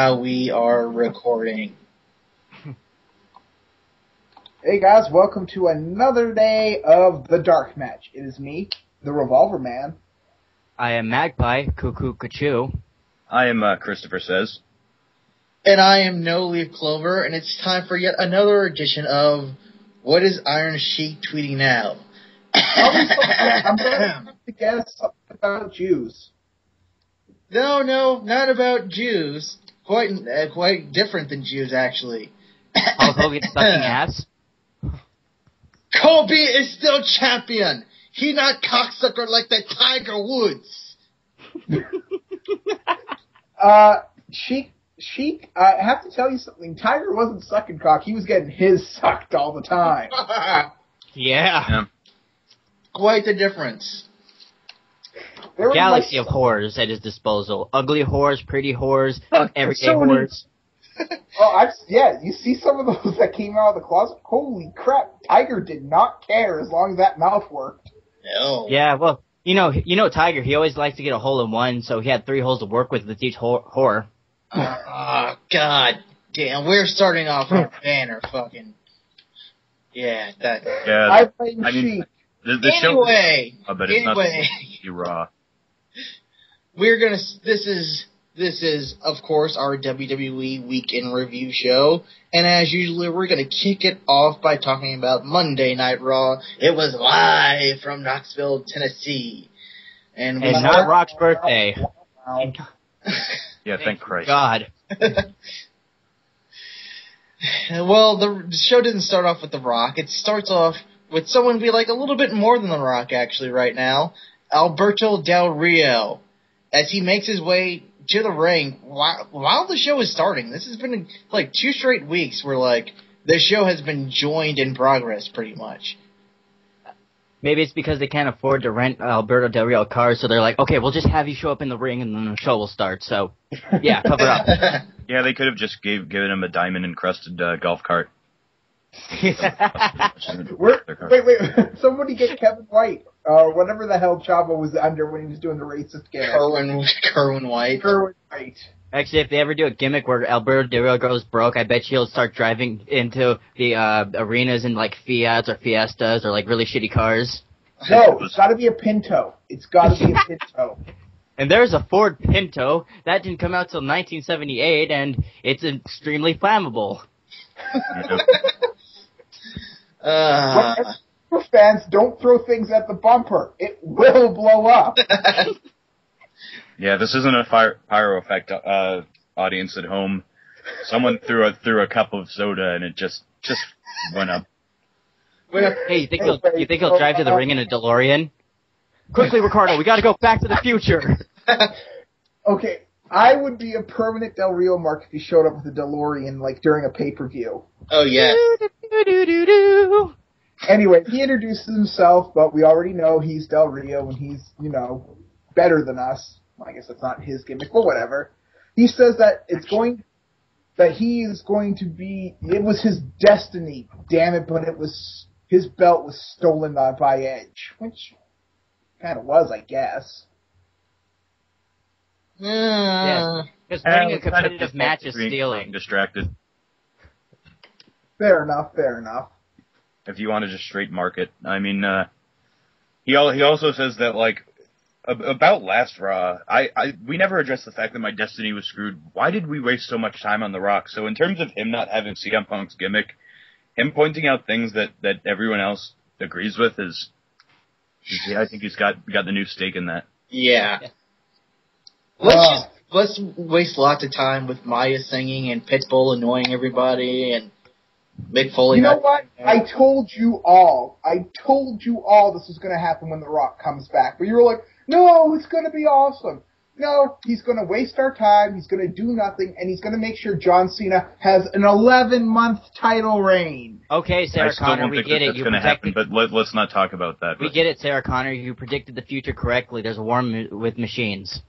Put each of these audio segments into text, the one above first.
now we are recording. Hey guys, welcome to another day of the DarkMatch. It is me, the Revolver Man. I am Magpie, Cuckoo Cachoo. I am Christopher Says. And I am No Leaf Clover, and it's time for yet another edition of What is Iron Sheik tweeting now? I'm going to guess something about Jews. No, not about Jews. Quite different than Jews, actually. Hulk Hogan sucking ass? Kobe is still champion. He not cocksucker like that Tiger Woods. Sheik, I have to tell you something. Tiger wasn't sucking cock. He was getting his sucked all the time. Yeah. Quite the difference. Galaxy of whores at his disposal. Ugly whores, pretty whores, everyday whores. Well, you see some of those that came out of the closet? Holy crap, Tiger did not care as long as that mouth worked. No. Yeah, well, you know Tiger, he always likes to get a hole in one, so he had 3 holes to work with each whore. Oh, God damn, we're starting off our banner, fucking. Yeah, that. Yeah, I blame Sheik. The anyway, show, but it's not raw. This is, of course, our WWE Week in Review show, and as usual, we're going to kick it off by talking about Monday Night Raw. It was live from Knoxville, Tennessee. And not Rock's birthday. Yeah, thank Christ. God. Well, the show didn't start off with The Rock. It starts off with someone we like a little bit more than The Rock, actually, right now, Alberto Del Rio, as he makes his way to the ring while the show is starting. This has been like 2 straight weeks where like the show has been joined in progress pretty much. Maybe it's because they can't afford to rent Alberto Del Rio a car, so they're like, okay, we'll just have you show up in the ring and then the show will start. So, yeah, cover up. Yeah, they could have just given him a diamond-encrusted golf cart. Wait, somebody get Kevin White, whatever the hell Chavo was under when he was doing the racist gimmick. Kerwin White. Actually, if they ever do a gimmick where Alberto Del Rio goes broke, I bet he'll start driving into the arenas in like Fiats or Fiestas or like really shitty cars. No, it's got to be a Pinto. It's got to be a Pinto. And there's a Ford Pinto that didn't come out till 1978, and it's extremely flammable. Fans, don't throw things at the bumper. It will blow up. Yeah, this isn't a pyro effect audience at home. Someone threw a cup of soda and it just went up. Hey, you think he'll drive to the ring in a DeLorean? Quickly, Ricardo, we got to go back to the future. Okay, I would be a permanent Del Rio mark if he showed up with a DeLorean like during a pay-per-view. Oh yeah. Anyway, he introduces himself, but we already know he's Del Rio and he's, better than us. Well, I guess that's not his gimmick, but whatever. He says that it was his destiny, damn it, but his belt was stolen by Edge, which kind of was, I guess. Yes, because winning a competitive match is stealing. Distracted. Fair enough. If you want to just straight market, I mean, he also says that like about last Raw, we never addressed the fact that my destiny was screwed. Why did we waste so much time on The Rock? So in terms of him not having CM Punk's gimmick, him pointing out things that everyone else agrees with I think he's got the new stake in that. Yeah. Let's waste lots of time with Maya singing and Pitbull annoying everybody and Mick Foley. You know what? I told you all this was going to happen when The Rock comes back. But you were like, no, it's going to be awesome. No, he's going to waste our time, he's going to do nothing, and he's going to make sure John Cena has an 11-month title reign. Okay, Sarah Connor, we get it. That's going to happen, but let's not talk about that. We get it, Sarah Connor. You predicted the future correctly. There's a war with machines.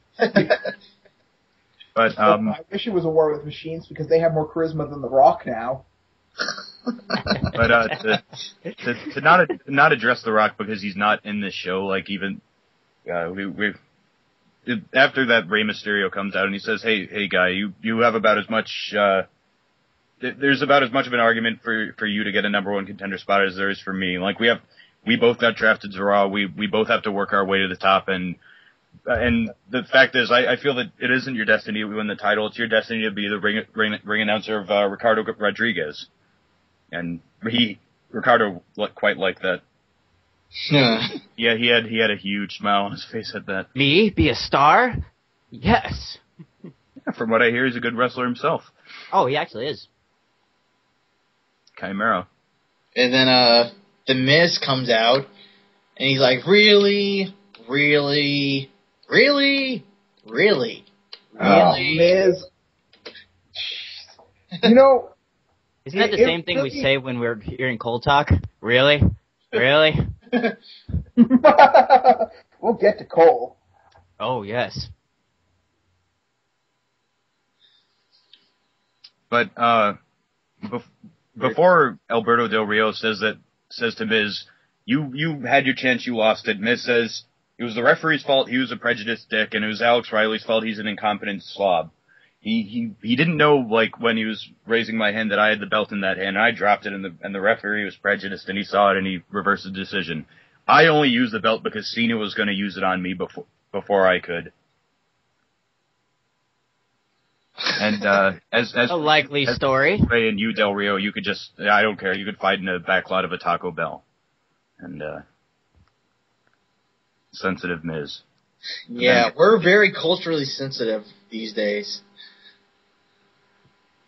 But I wish it was a war with machines because they have more charisma than The Rock now. But to not address The Rock because he's not in this show, like even after that, Rey Mysterio comes out and he says, hey guy, you have about as much, there's about as much of an argument for you to get a number one contender spot as there is for me. Like, we both got drafted to Raw, we both have to work our way to the top, and the fact is, I feel that it isn't your destiny to win the title, it's your destiny to be the ring announcer of Ricardo Rodriguez. And Ricardo quite liked that. Yeah, he had a huge smile on his face at that. Me? Be a star? Yes. From what I hear, he's a good wrestler himself. Oh, he actually is. And Chimera. then The Miz comes out, and he's like, really? Really? Really? Really? Oh, Really? Miz. You know, Isn't that the same thing we say when we're hearing Cold Talk? Really? Really? we'll get to Cole. Oh, yes. But before Alberto Del Rio says to Miz, you had your chance, you lost it. Miz says it was the referee's fault, he was a prejudiced dick, and it was Alex Riley's fault, he's an incompetent slob. He didn't know, like, when he was raising my hand that I had the belt in that hand, and I dropped it, and the referee was prejudiced, and he saw it, and he reversed the decision. I only used the belt because Cena was going to use it on me before I could. And as a likely story. Ray and you, Del Rio, you could just, I don't care, you could fight in the back lot of a Taco Bell. And sensitive Miz. Yeah, we're very culturally sensitive these days.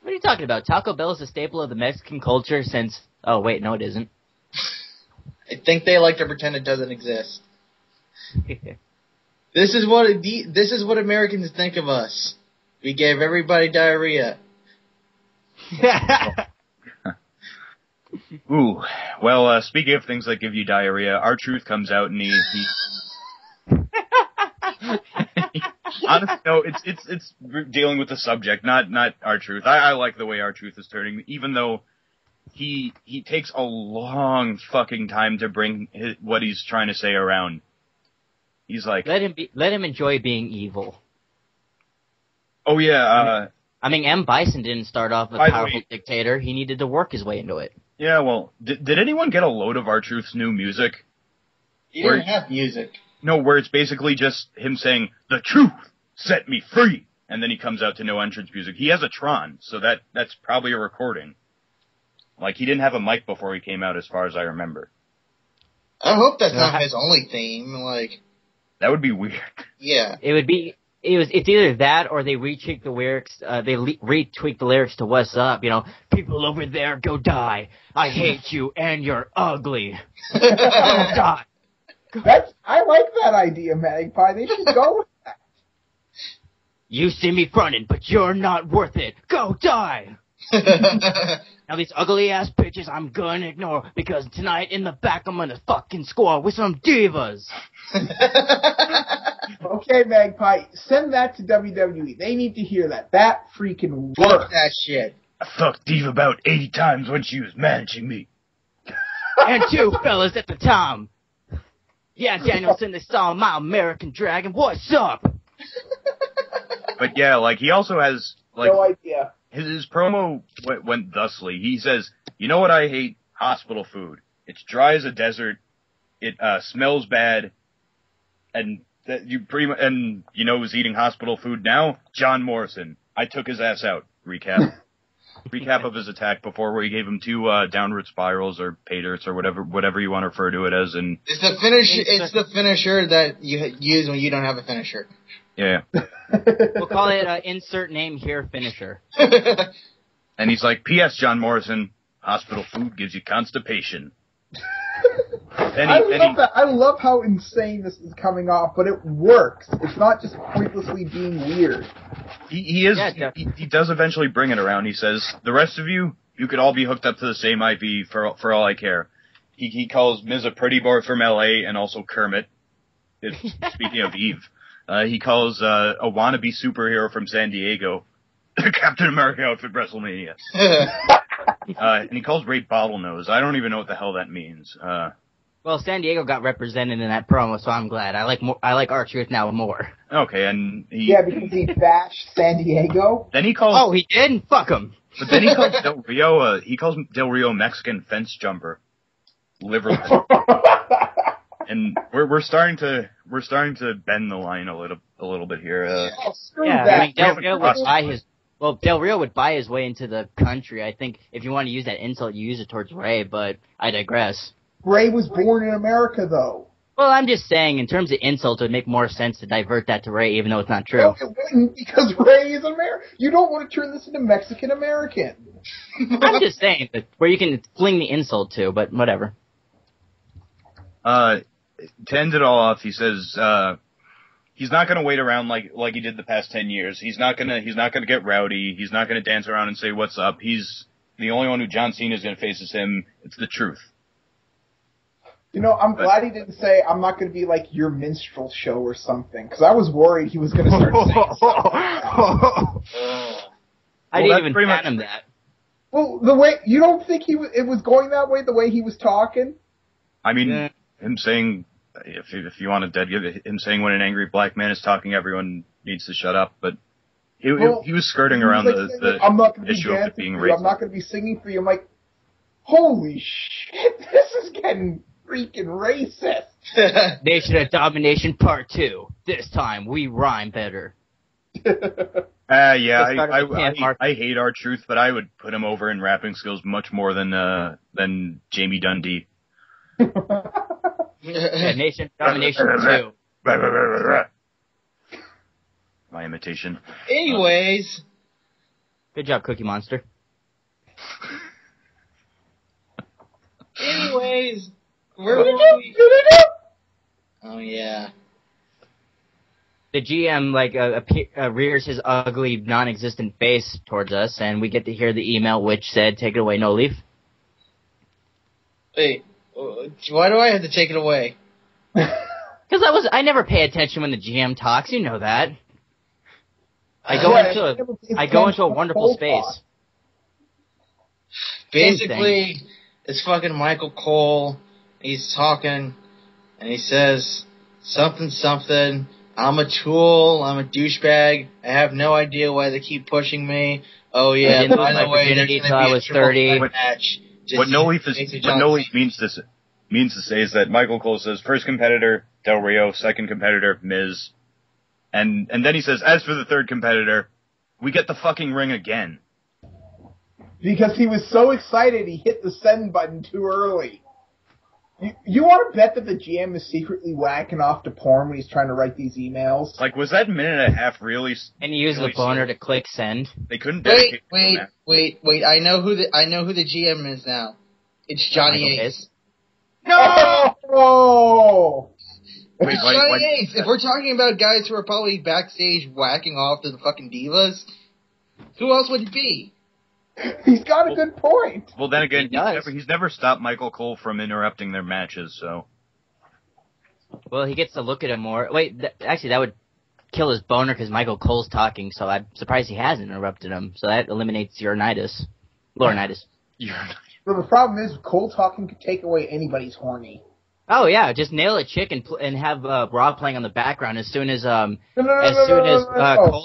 What are you talking about? Taco Bell is a staple of the Mexican culture since... Oh, wait, no, it isn't. I think they like to pretend it doesn't exist. This is what Americans think of us. We gave everybody diarrhea. Ooh, well, speaking of things that give you diarrhea, R-Truth comes out and he honestly, no, it's dealing with the subject, not R-Truth. I like the way R-Truth is turning, even though he takes a long fucking time to bring what he's trying to say around. He's like, let him enjoy being evil. Oh yeah, I mean, M. Bison didn't start off as a powerful dictator. He needed to work his way into it. Yeah, well, did anyone get a load of R-Truth's new music? He didn't have music. No, where it's basically just him saying, "The truth set me free," and then he comes out to no entrance music. He has a Tron, so that's probably a recording. Like, he didn't have a mic before he came out, as far as I remember. I hope that's not his only theme. Like, that would be weird. Yeah, it's either that or they retweak the lyrics. They retweak the lyrics to "What's Up." You know, people over there, go die. I hate you and you're ugly. Go die. I like that idea, Magpie. They should go with that. You see me fronting, but you're not worth it. Go die. Now these ugly ass bitches I'm gonna ignore because tonight in the back I'm gonna fucking score with some divas. Okay, Magpie, send that to WWE. They need to hear that. That freaking works. Fuck that shit. I fucked Diva about 80 times when she was managing me. And two fellas at the time. Yeah, Danielson, they saw my American Dragon. What's up? But yeah, like, he also has, like... No idea. His promo went thusly. He says, "You know what I hate? Hospital food. It's dry as a desert. It smells bad, and you know who's eating hospital food now? John Morrison. I took his ass out." Recap. Recap of his attack before, where he gave him 2 downward spirals or pay dirts or whatever you want to refer to it as. And it's the finish. It's the finisher that you use when you don't have a finisher. Yeah. We'll call it insert name here finisher. And he's like, "P.S. John Morrison, hospital food gives you constipation." I love how insane this is coming off, but it works. It's not just pointlessly being weird. He does eventually bring it around. He says, "The rest of you could all be hooked up to the same IV for all I care." He calls Miz a pretty boy from L.A. and also Kermit. Speaking of Eve. He calls a wannabe superhero from San Diego Captain America outfit WrestleMania. And he calls Ray Bottlenose. I don't even know what the hell that means. Well, San Diego got represented in that promo, so I'm glad. I like R-Truth now more. Okay, and because he bashed San Diego. Then he calls. Oh, he did? Fuck him. But then he calls Del Rio. He calls Del Rio Mexican fence jumper, liverless. And we're starting to bend the line a little bit here. I mean, Del Rio would buy his. Well, Del Rio would buy his way into the country. I think if you want to use that insult, you use it towards Ray, but I digress. Ray was born in America, though. Well, I'm just saying, in terms of insults, it would make more sense to divert that to Ray, even though it's not true. No, it wouldn't, because Ray is American. You don't want to turn this into Mexican-American. I'm just saying, where you can fling the insult to, but whatever. To end it all off, he says he's not going to wait around like he did the past 10 years. He's not gonna get rowdy. He's not going to dance around and say what's up. He's the only one who John Cena is going to face is him. It's the truth. You know, I'm glad he didn't say, I'm not going to be like your minstrel show or something, because I was worried he was going to start saying I didn't even fathom that. Well, the way, you don't think it was going that way, the way he was talking? I mean, him saying, if you want to give it, him saying when an angry black man is talking, everyone needs to shut up, but he was skirting around the I'm not gonna issue be of it being racist. I'm not going to be singing for you. I'm like, holy shit, this is getting freaking racist. Nation of Domination Part 2. This time, we rhyme better. I hate R-Truth, but I would put him over in rapping skills much more than Jamie Dundee. Nation of Domination 2. My imitation. Anyways. Good job, Cookie Monster. Anyways. Where were we? Oh, yeah. The GM, rears his ugly, non-existent face towards us, and we get to hear the email which said, take it away, No Leaf. Wait, why do I have to take it away? Because I never pay attention when the GM talks, you know that. I go into a wonderful space. Basically, it's fucking Michael Cole. He's talking, and he says, something, I'm a tool, I'm a douchebag, I have no idea why they keep pushing me. Oh yeah, by the way, there's going to be a triple match. What No Leaf means to say is that Michael Cole says, first competitor, Del Rio, second competitor, Miz. And then he says, as for the third competitor, we get the fucking ring again. Because he was so excited he hit the send button too early. You want to bet that the GM is secretly whacking off to porn when he's trying to write these emails? Like, was that minute and a half really? And he used the boner to click send. They couldn't. Wait! I know who the GM is now. It's Johnny Ace. No! Oh! It's Johnny Ace. If we're talking about guys who are probably backstage whacking off to the fucking divas, who else would it be? He's got a good point. Well, then again, he's never stopped Michael Cole from interrupting their matches, so. Well, he gets to look at him more. Wait, actually, that would kill his boner because Michael Cole's talking, so I'm surprised he hasn't interrupted him. So that eliminates Laurinaitis. But the problem is, Cole talking could take away anybody's horny. Oh yeah, just nail a chick and have Raw playing on the background as soon as Cole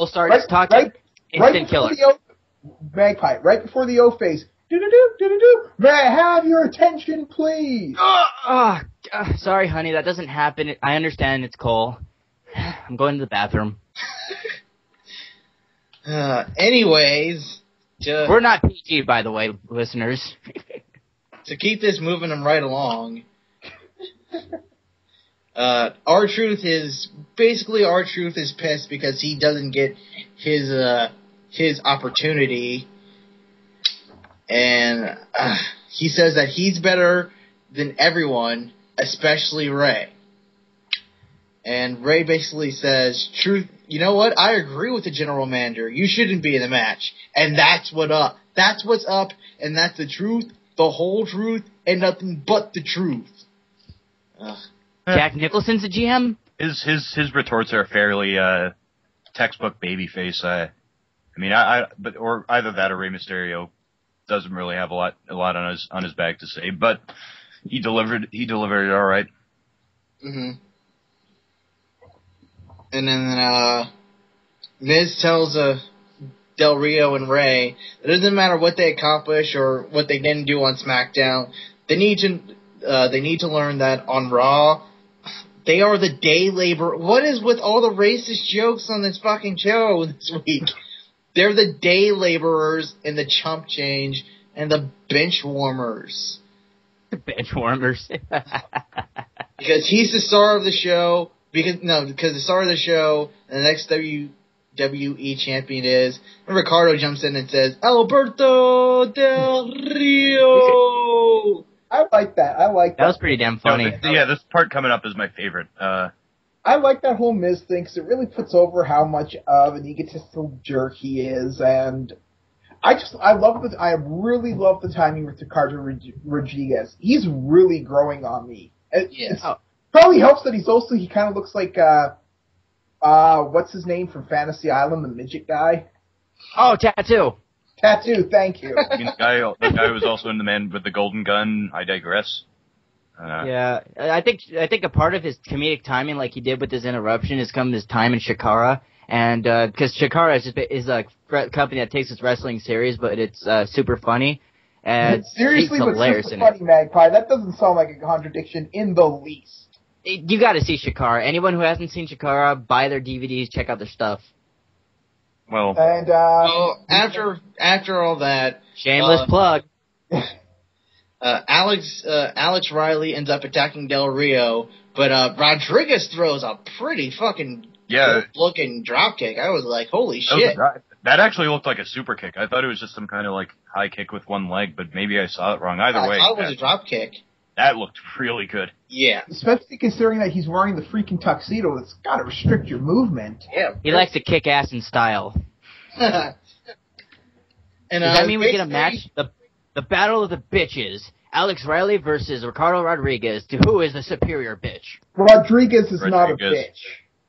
starts talking. Instant killer. Magpie, right before the O phase. Do-do-do. May I have your attention, please? Sorry, honey, that doesn't happen. I understand it's Cole. I'm going to the bathroom. Anyways. We're not PG, by the way, listeners. To keep this moving them right along, R-Truth is pissed because he doesn't get his opportunity, and he says that he's better than everyone, especially Ray. And Ray basically says, "Truth, you know what? I agree with the general manager. You shouldn't be in the match, and that's what's up, and that's the truth, the whole truth, and nothing but the truth." Jack Nicholson's the GM. His retorts are fairly textbook babyface. Or either that or Rey Mysterio doesn't really have a lot on his back to say. But He delivered it all right. Mm-hmm. And then Miz tells Del Rio and Ray that it doesn't matter what they accomplish or what they didn't do on SmackDown. They need to learn that on Raw, they are the day labor. What is with all the racist jokes on this fucking show this week? They're the day laborers and the chump change and the bench warmers. Bench warmers. Because he's the star of the show. Because the star of the show and the next WWE champion is. And Ricardo jumps in and says, Alberto Del Rio. I like that. That was pretty damn funny. Yeah, this part coming up is my favorite. I like that whole Miz thing because it really puts over how much of an egotistical jerk he is, and I really love the timing with Ricardo Rodriguez. He's really growing on me. It probably helps that he kind of looks like what's his name from Fantasy Island, the midget guy. Oh, Tattoo, thank you. I mean, the guy who was also in The Man with the Golden Gun. I digress. Yeah, I think a part of his comedic timing, like he did with his interruption, is come his time in Shikara, and because Shikara is a company that takes its wrestling serious, but it's super funny. And seriously, but hilarious super funny, Magpie. That doesn't sound like a contradiction in the least. You got to see Shikara. Anyone who hasn't seen Shikara, buy their DVDs, check out their stuff. Well, and after all that, shameless plug. Alex Riley ends up attacking Del Rio, but Rodriguez throws a pretty fucking good-looking dropkick. I was like, holy shit. That actually looked like a super kick. I thought it was just some kind of like high kick with one leg, but maybe I saw it wrong. Either way. I thought it was a dropkick. That looked really good. Yeah. Especially considering that he's wearing the freaking tuxedo. It's got to restrict your movement. Yeah. He likes to kick ass in style. And, does that mean we get a match? The Battle of the Bitches. Alex Riley versus Ricardo Rodriguez. Who is the superior bitch? Rodriguez is not a bitch.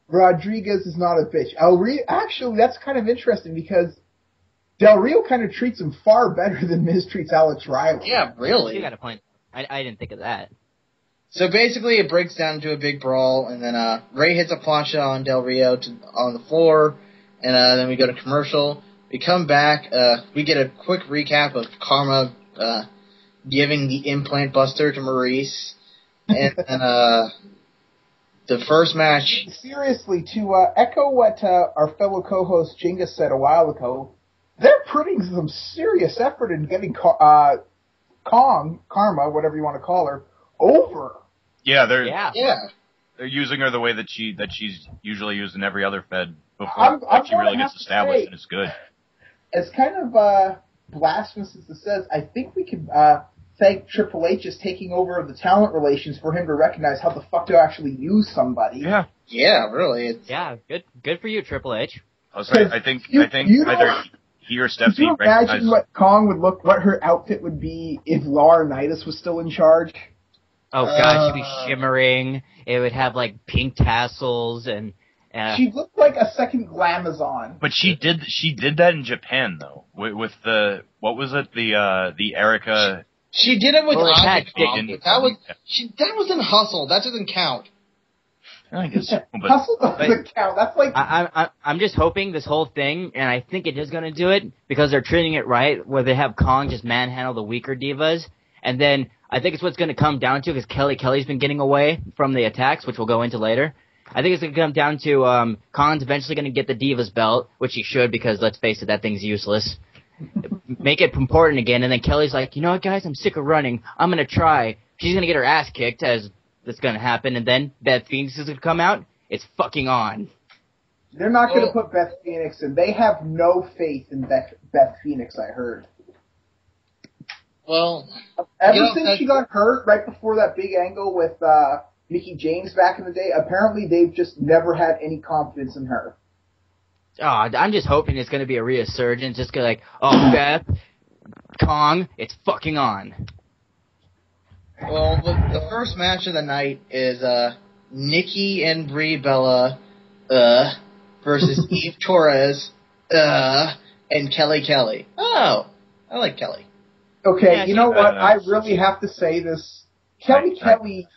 Rodriguez is not a bitch. Actually, that's kind of interesting because Del Rio kind of treats him far better than Miz treats Alex Riley. Yeah, really. You got a point. I didn't think of that. So basically, it breaks down into a big brawl, and then Ray hits a plancha on Del Rio on the floor, and then we go to commercial. We come back. We get a quick recap of Kharma giving the implant buster to Maurice, and then the first match. Seriously, to echo what our fellow co-host Jinga said a while ago, they're putting some serious effort in getting Kharma, whatever you want to call her, over. Yeah, they're using her the way that she's usually used in every other Fed before she really gets established, and it's good. As kind of blasphemous as this says, I think we could thank Triple H as taking over the talent relations for him to recognize how the fuck to actually use somebody. Yeah, really. Yeah, good for you, Triple H. I think either he or Stephanie. Can you imagine what her outfit would be if Laurinaitis was still in charge? Oh god, she'd be shimmering. It would have like pink tassels and. She looked like a second Glamazon. But she did that in Japan though, with the what was it the Erica. She did it with Asuka. That was in Hustle. That doesn't count. I guess. Hustle doesn't count. That's like I'm just hoping this whole thing, and I think it is going to do it because they're treating it right, where they have Kong just manhandle the weaker divas, and then I think it's what's going to come down to because Kelly's been getting away from the attacks, which we'll go into later. I think it's going to come down to Khan's eventually going to get the Divas belt, which he should because, let's face it, that thing's useless. Make it important again, and then Kelly's like, you know what, guys, I'm sick of running. I'm going to try. She's going to get her ass kicked, as that's going to happen, and then Beth Phoenix is going to come out. It's fucking on. They're not going to put Beth Phoenix in. They have no faith in Beth Phoenix, I heard. Well, ever since she got hurt right before that big angle with Mickie James back in the day, apparently they've just never had any confidence in her. Oh, I'm just hoping it's going to be a resurgence. Just go like, oh, Beth, Kong, it's fucking on. Well, the first match of the night is Nikki and Brie Bella versus Eve Torres and Kelly. Oh, I like Kelly. Okay, you know what? I really have to say this. Kelly.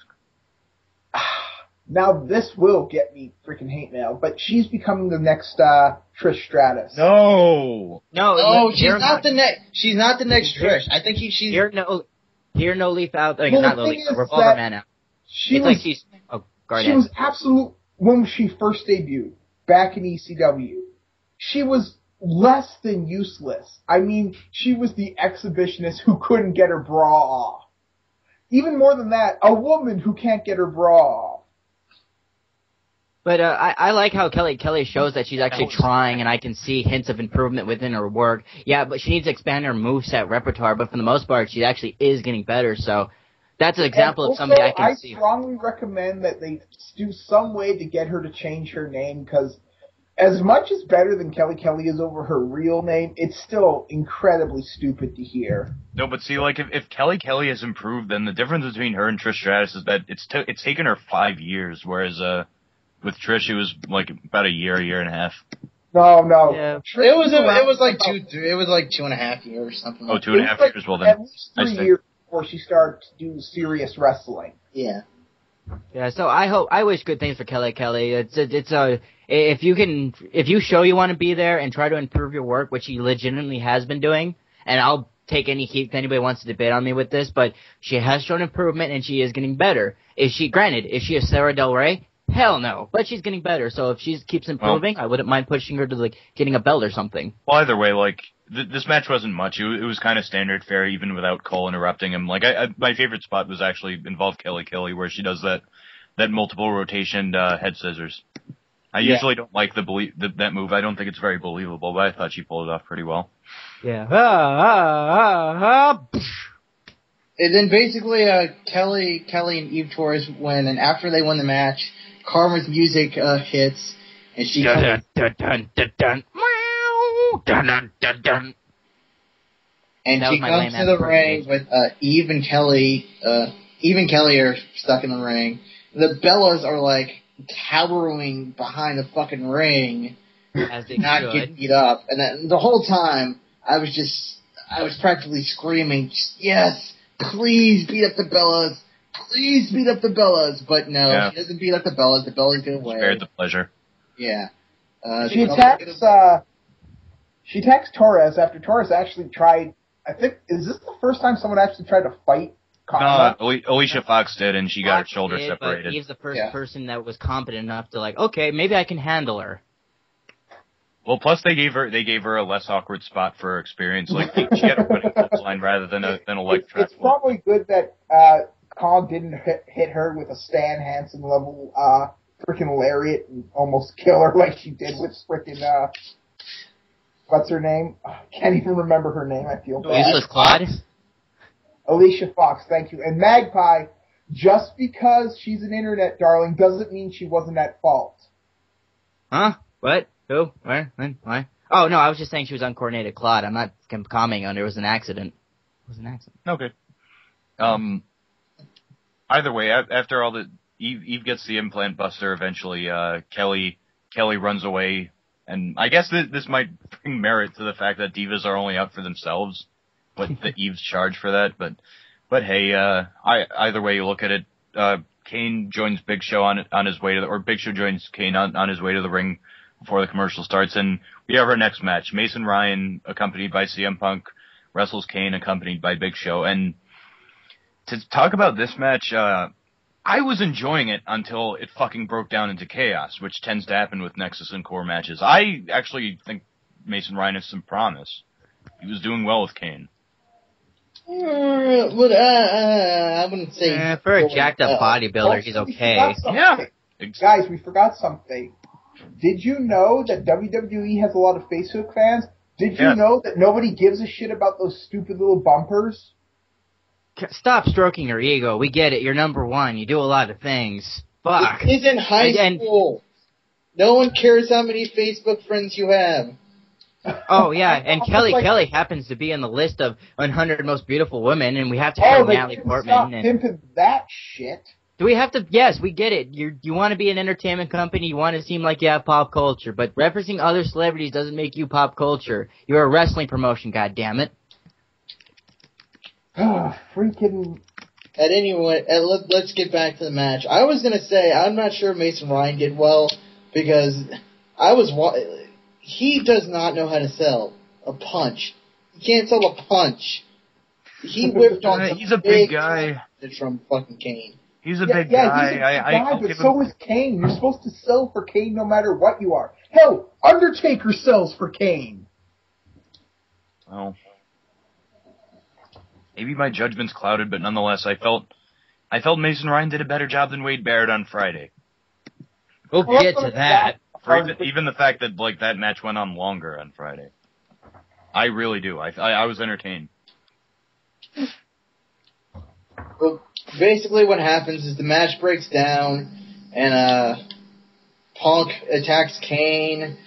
Now this will get me freaking hate mail, but she's becoming the next Trish Stratus. No, she's not the next. She's not the next Trish. I think she's here. No leaf out. Like, well, not no leaf. Revolver Man out. She was absolute when she first debuted back in ECW. She was less than useless. I mean, she was the exhibitionist who couldn't get her bra off. Even more than that, a woman who can't get her bra off. But I like how Kelly shows that she's actually trying, and I can see hints of improvement within her work. Yeah, but she needs to expand her moveset repertoire, but for the most part, she actually is getting better, so that's an example of somebody I can see. I strongly recommend that they do some way to get her to change her name, because as much as better than Kelly is over her real name, it's still incredibly stupid to hear. No, but see, like, if Kelly has improved, then the difference between her and Trish Stratus is that it's taken her 5 years, whereas with Trish it was like about a year and a half. No. Yeah. It was like 2.5 years or something. Oh, 2.5 years. Well, then at least 3 years before she started to do serious wrestling. Yeah. Yeah, so I wish good things for Kelly. If you show you want to be there and try to improve your work, which he legitimately has been doing, and I'll take any heat if anybody wants to debate on me with this, but she has shown improvement and she is getting better. Is she a Sarah Del Rey? Hell no, but she's getting better. So if she keeps improving, I wouldn't mind pushing her to like getting a belt or something. Well, either way, like this match wasn't much. It was kind of standard fare, even without Cole interrupting him. Like my favorite spot was actually involved Kelly, where she does that multiple rotation head scissors. I usually don't like that move. I don't think it's very believable, but I thought she pulled it off pretty well. Yeah. And then basically, Kelly and Eve Torres win, and after they win the match, Kharma's music hits, and she dun dun dun dun dun dun dun dun dun. And she comes to the ring with Eve and Kelly. Eve and Kelly are stuck in the ring. The Bellas are like cowering behind the fucking ring, as they not get beat up. And then the whole time, I was practically screaming, "Yes, please beat up the Bellas! Please beat up the Bellas!" But no, she doesn't beat up the Bellas. The Bellas get away. Spared the pleasure. Yeah. She attacks Torres after Torres actually tried. I think, is this the first time someone actually tried to fight Kharma? No, Alicia Fox did, and she got her shoulder separated. But Eve's the first person that was competent enough to like, okay, maybe I can handle her. Well, plus they gave her a less awkward spot for her experience. Like she had a winning line rather than a leg trap. It's probably good that Kong didn't hit her with a Stan Hansen level freaking lariat and almost kill her like she did with freaking what's her name? I can't even remember her name. I feel bad. Useless Claude. Alicia Fox, thank you. And Magpie, just because she's an internet darling doesn't mean she wasn't at fault. Huh? What? Who? Where? When? Why? Oh, no, I was just saying she was uncoordinated Claude. I'm not commenting on it. It was an accident. It was an accident. Okay. Either way, after all Eve gets the implant buster eventually, Kelly runs away, and I guess this might bring merit to the fact that divas are only out for themselves, but the Eve's charged for that, but hey, either way you look at it, Kane joins Big Show on his way to or Big Show joins Kane on his way to the ring before the commercial starts, and we have our next match. Mason Ryan, accompanied by CM Punk, wrestles Kane, accompanied by Big Show. And to talk about this match, I was enjoying it until it fucking broke down into chaos, which tends to happen with Nexus and Core matches. I actually think Mason Ryan has some promise. He was doing well with Kane. I wouldn't say... for a jacked-up bodybuilder, he's okay. Yeah. Guys, we forgot something. Did you know that WWE has a lot of Facebook fans? Did you know that nobody gives a shit about those stupid little bumpers? Stop stroking your ego. We get it. You're number one. You do a lot of things. Fuck. It isn't high school. No one cares how many Facebook friends you have. Oh, yeah, and Kelly happens to be in the list of 100 most beautiful women, and we have to show Natalie Portman. Stop pimping that shit. Do we have to? Yes, we get it. You want to be an entertainment company. You want to seem like you have pop culture, but referencing other celebrities doesn't make you pop culture. You're a wrestling promotion, goddammit. Freaking let's get back to the match. I was gonna say I'm not sure Mason Ryan did well because he does not know how to sell a punch. He can't sell a punch. He whipped on some He's a big guy from fucking Kane. He's a big guy. Yeah, he's a big guy, but so is Kane. You're supposed to sell for Kane no matter what you are. Hell, Undertaker sells for Kane. Well, maybe my judgment's clouded, but nonetheless, I felt Mason Ryan did a better job than Wade Barrett on Friday. We'll get to that. Even the fact that that match went on longer on Friday. I really do. I was entertained. Well, basically what happens is the match breaks down, and Punk attacks Kane,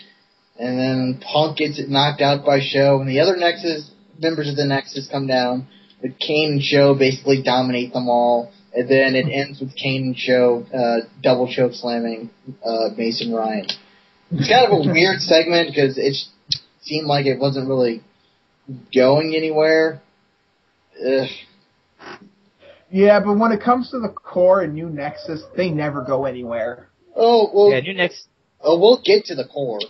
and then Punk gets knocked out by Show, and the other members of the Nexus come down, but Kane and Show basically dominate them all, and then it ends with Kane and Show double choke slamming Mason Ryan. It's kind of a weird segment because it seemed like it wasn't really going anywhere. Ugh. Yeah, but when it comes to the core and New Nexus, they never go anywhere. Oh, well. Yeah, New Nexus. Oh, we'll get to the core.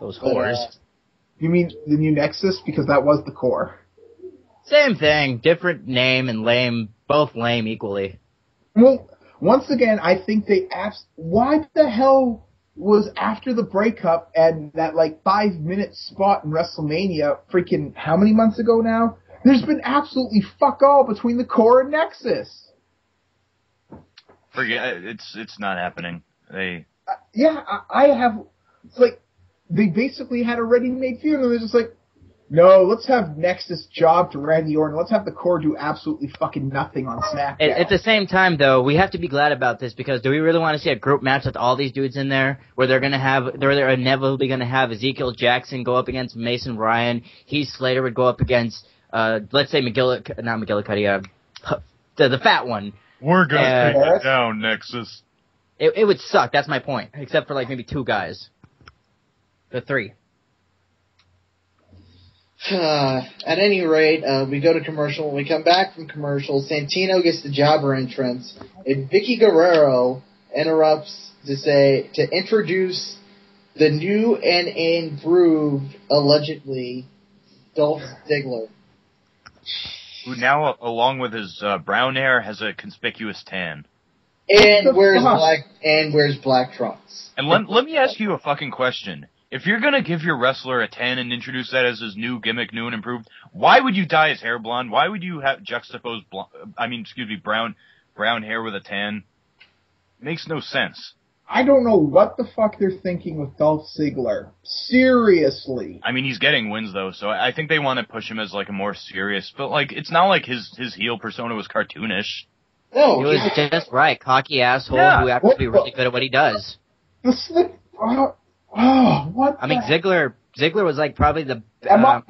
Those whores. You mean the New Nexus? Because that was the core. Same thing, different name and lame, both lame equally. Well, once again, I think why the hell was after the breakup and that 5-minute spot in WrestleMania freaking how many months ago now? There's been absolutely fuck all between the core and Nexus. Forget it's not happening. I have. It's they basically had a ready-made feud, and they're just no, let's have Nexus job to Randy Orton. Let's have the core do absolutely fucking nothing on SmackDown. At the same time, though, we have to be glad about this because do we really want to see a group match with all these dudes in there where they're inevitably going to have Ezekiel Jackson go up against Mason Ryan, Heath Slater would go up against, let's say McGillicuddy, the fat one. We're going to take it down, Nexus. It would suck, that's my point, except for maybe 2 guys. The 3. At any rate, we go to commercial. When we come back from commercial, Santino gets the jobber entrance, and Vicky Guerrero interrupts to introduce the new and improved, allegedly, Dolph Ziggler. Who now, along with his brown hair, has a conspicuous tan. And wears black trunks. And let me ask you a fucking question. If you're gonna give your wrestler a tan and introduce that as his new gimmick, new and improved, why would you dye his hair blonde? Why would you have juxtapose brown hair with a tan? It makes no sense. I don't know what the fuck they're thinking with Dolph Ziggler. Seriously. I mean, he's getting wins though, so I think they want to push him as a more serious. But it's not like his heel persona was cartoonish. No, he was just right, cocky asshole who happens to be really good at what he does. The slip. What? I mean, Ziggler was probably the. I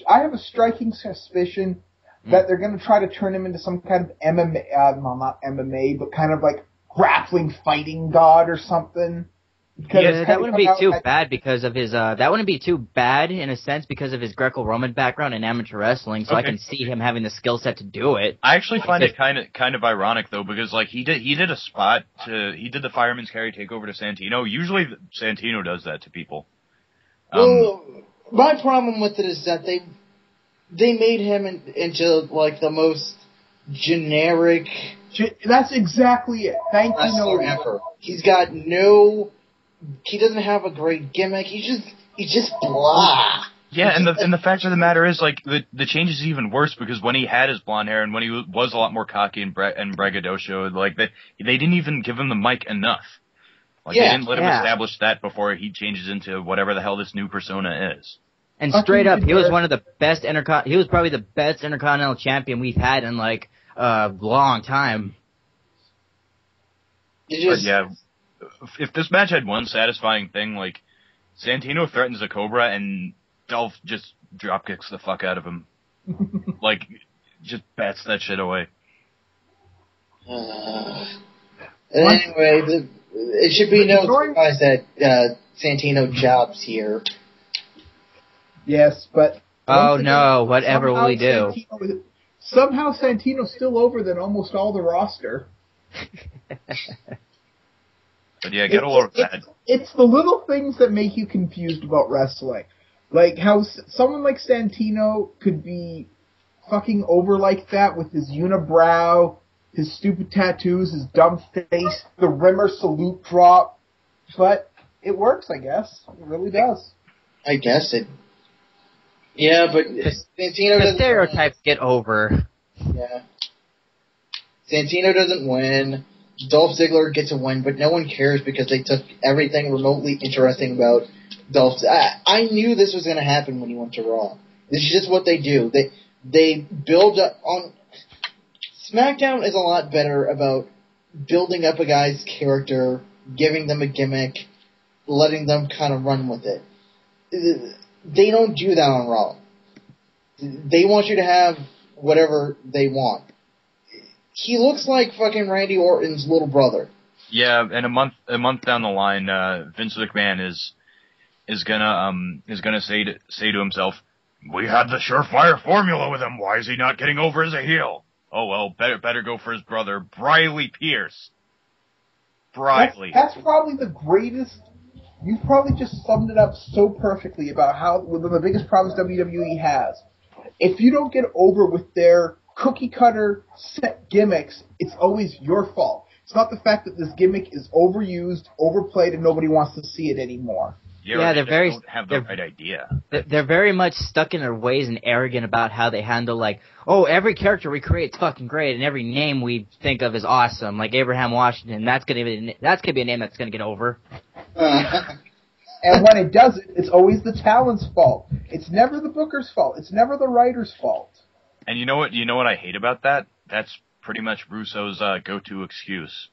have a striking suspicion that they're going to try to turn him into some kind of MMA. Well, not MMA, but kind of grappling fighting god or something. Yeah, that wouldn't be too bad because of his. That wouldn't be too bad in a sense because of his Greco-Roman background in amateur wrestling. So I can see him having the skill set to do it. I actually find it kind of ironic though because he did a spot he did the Fireman's Carry takeover to Santino. Usually Santino does that to people. Well, my problem with it is that they made him into the most generic. That's exactly it. Thank you, no ever. He's got no. He doesn't have a great gimmick. He's just blah. Yeah, and the fact of the matter is, the change is even worse because when he had his blonde hair and when he was a lot more cocky and braggadocio, they didn't even give him the mic enough. They didn't let him establish that before he changes into whatever the hell this new persona is. And straight up, he was one of the best he was probably the best Intercontinental Champion we've had in a long time. But yeah. If this match had one satisfying thing, Santino threatens a Cobra and Dolph just dropkicks the fuck out of him. Just bats that shit away. Anyway, it should be no surprise that Santino jobs here. Yes, but... Oh no, whatever will he do? Somehow Santino's still over than almost all the roster. But yeah, get over that. It's the little things that make you confused about wrestling. Like how someone like Santino could be fucking over like that with his unibrow, his stupid tattoos, his dumb face, the Rimmer salute drop. But it works, I guess. It really does. I guess it. Yeah, but Santino The doesn't stereotypes get over. Yeah. Santino doesn't win. Dolph Ziggler gets a win, but no one cares because they took everything remotely interesting about Dolph. I knew this was going to happen when he went to Raw. This is just what they do. They build up on. SmackDown is a lot better about building up a guy's character, giving them a gimmick, letting them kind of run with it. They don't do that on Raw. They want you to have whatever they want. He looks like fucking Randy Orton's little brother. Yeah, and a month down the line, Vince McMahon is gonna say to himself, "We had the surefire formula with him. Why is he not getting over as a heel? Oh well, better go for his brother, Briley Pierce." Briley. That's probably the greatest. You probably just summed it up so perfectly about how one of the biggest problems WWE has. If you don't get over with their cookie-cutter set gimmicks, it's always your fault. It's not the fact that this gimmick is overused, overplayed, and nobody wants to see it anymore. Yeah, they don't have the right idea. They're very much stuck in their ways and arrogant about how they handle, like, oh, every character we create is fucking great, and every name we think of is awesome. Like Abraham Washington, that's gonna be a name that's gonna get over. And when it doesn't, it's always the talent's fault. It's never the booker's fault. It's never the writer's fault. And you know what? You know what I hate about that? That's pretty much Russo's go-to excuse.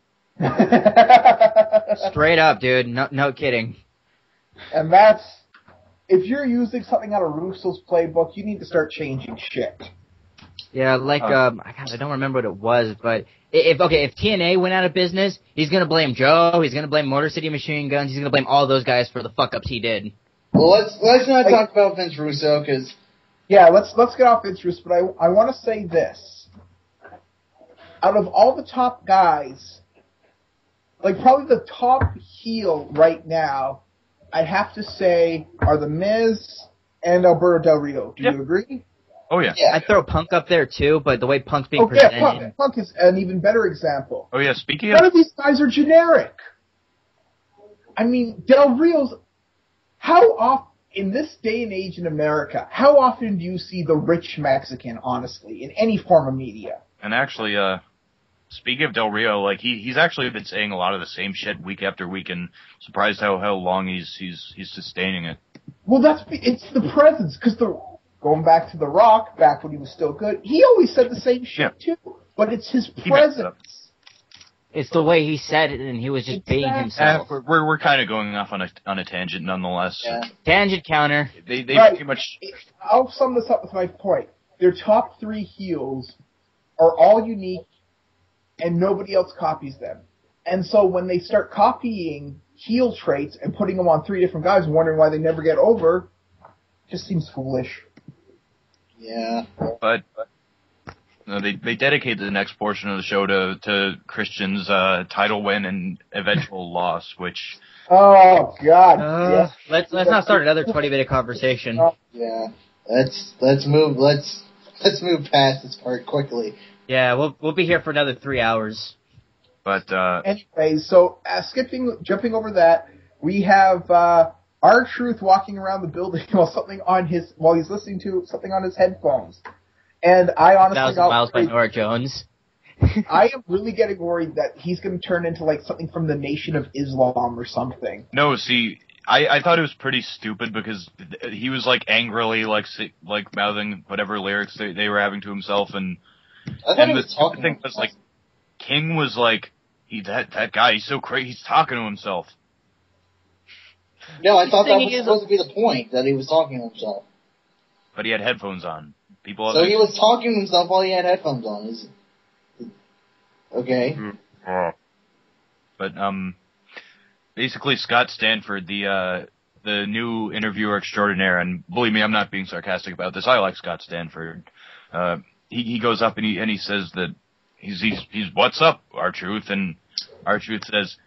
Straight up, dude. No kidding. And that's, if you're using something out of Russo's playbook, you need to start changing shit. Yeah, like, I don't remember what it was, but if TNA went out of business, he's gonna blame Joe, he's gonna blame Motor City Machine Guns, he's gonna blame all those guys for the fuck-ups he did. Well, let's not talk about Vince Russo, because... Yeah, let's get off Vince Russo, but I want to say this. Out of all the top guys, like probably the top heel right now, I'd have to say are The Miz and Alberto Del Rio. Do you agree? Oh, yeah. I'd throw Punk up there, too, but the way Punk's being presented... Yeah, Punk is an even better example. Oh, yeah, speaking None of these guys are generic. I mean, Del Rio's... How often, in this day and age in America, how often do you see the rich Mexican, honestly, in any form of media? And actually, speaking of Del Rio, like, he's actually been saying a lot of the same shit week after week, and surprised how long he's sustaining it. Well, it's the presence, because going back to The Rock, back when he was still good, he always said the same shit, too. But it's his presence. It's the way he said it, and he was just being himself. We're kind of going off on a tangent, nonetheless. Yeah. Tangent counter. They Right. pretty much... I'll sum this up with my point. Their top three heels are all unique, and nobody else copies them. And so when they start copying heel traits and putting them on three different guys and wondering why they never get over, it just seems foolish. Yeah. But no, they dedicate the next portion of the show to Christian's title win and eventual loss, which... Oh, God. Yes. Let's not start another 20-minute conversation. Yeah. Let's move past this part quickly. Yeah, we'll be here for another 3 hours. But Anyway, so jumping over that, we have R-Truth walking around the building while he's listening to something on his headphones. And I honestly 1,000 miles by Nora Jones. I am really getting worried that he's going to turn into like something from the Nation of Islam or something. no, see, I thought it was pretty stupid because he was like angrily like mouthing whatever lyrics they were having to himself, and the stupid thing was like King was like that guy, he's so crazy, he's talking to himself. No, I thought that was supposed to be the point, that he was talking to himself. But he had headphones on. So he was talking to himself while he had headphones on. Okay. But basically Scott Stanford, the new interviewer extraordinaire, and believe me, I'm not being sarcastic about this. I like Scott Stanford. he goes up and he says that he's what's up, R-Truth, and R-Truth says,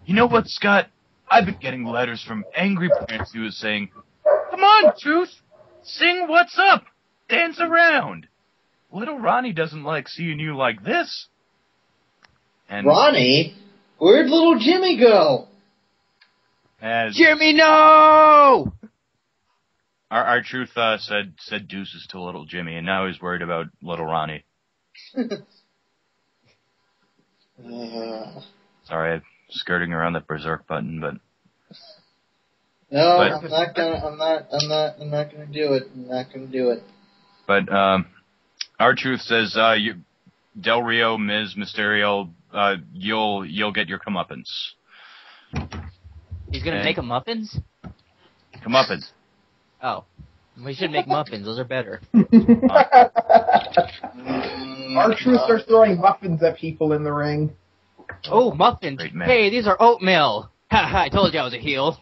you know what, Scott? I've been getting letters from angry parents who is saying, come on, Truth, sing what's up, dance around. Little Ronnie doesn't like seeing you like this. And Ronnie? Where'd little Jimmy go? Jimmy, no! Our Truth said deuces to little Jimmy, and now he's worried about little Ronnie. Sorry, I'm skirting around the berserk button, but no, I'm not gonna do it. I'm not gonna do it. But our Truth says, Del Rio, Miz, Mysterio, you'll get your comeuppance. He's gonna make a muffins? Comeuppance. Oh. We should make muffins. Those are better. R-Truth starts throwing muffins at people in the ring. Oh, muffins. Hey, these are oatmeal. Ha ha, I told you I was a heel.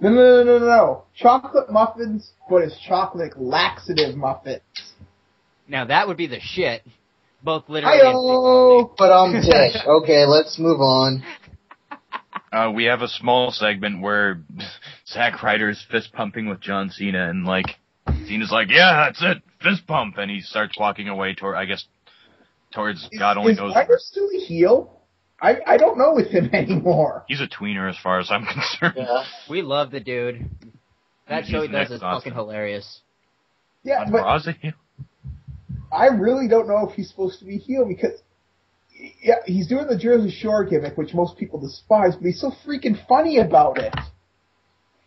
No. Chocolate muffins, but it's chocolate laxative muffins. Now that would be the shit. Both literally. Hi-yo! But dish. Okay, let's move on. We have a small segment where Zack Ryder is fist pumping with John Cena, and Cena's like, yeah, that's it, fist pump, and he starts walking away towards God only knows. Is Ryder still a heel? I don't know with him anymore. He's a tweener as far as I'm concerned. Yeah. We love the dude. That show he does is fucking hilarious. Yeah, but I really don't know if he's supposed to be heel because he's doing the Jersey Shore gimmick, which most people despise, but he's so freaking funny about it.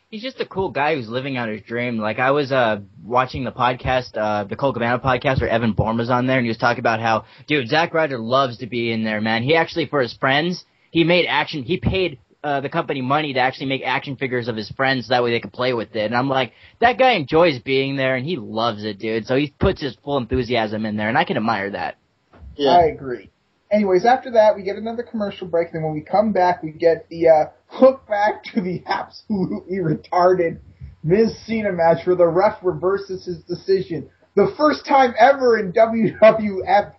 He's just a cool guy who's living out his dream. Like, I was watching the podcast, the Cole Cabana podcast, where Evan Bourne was on there, and he was talking about how, dude, Zack Ryder loves to be in there, man. He actually, for his friends, he paid the company money to actually make action figures of his friends, so that way they could play with it. And I'm like, that guy enjoys being there, and he loves it, dude. So he puts his full enthusiasm in there, and I can admire that. Yeah. I agree. Anyways, after that, we get another commercial break, and then when we come back, we get the hook back to the absolutely retarded Miz Cena match where the ref reverses his decision. The first time ever in WWF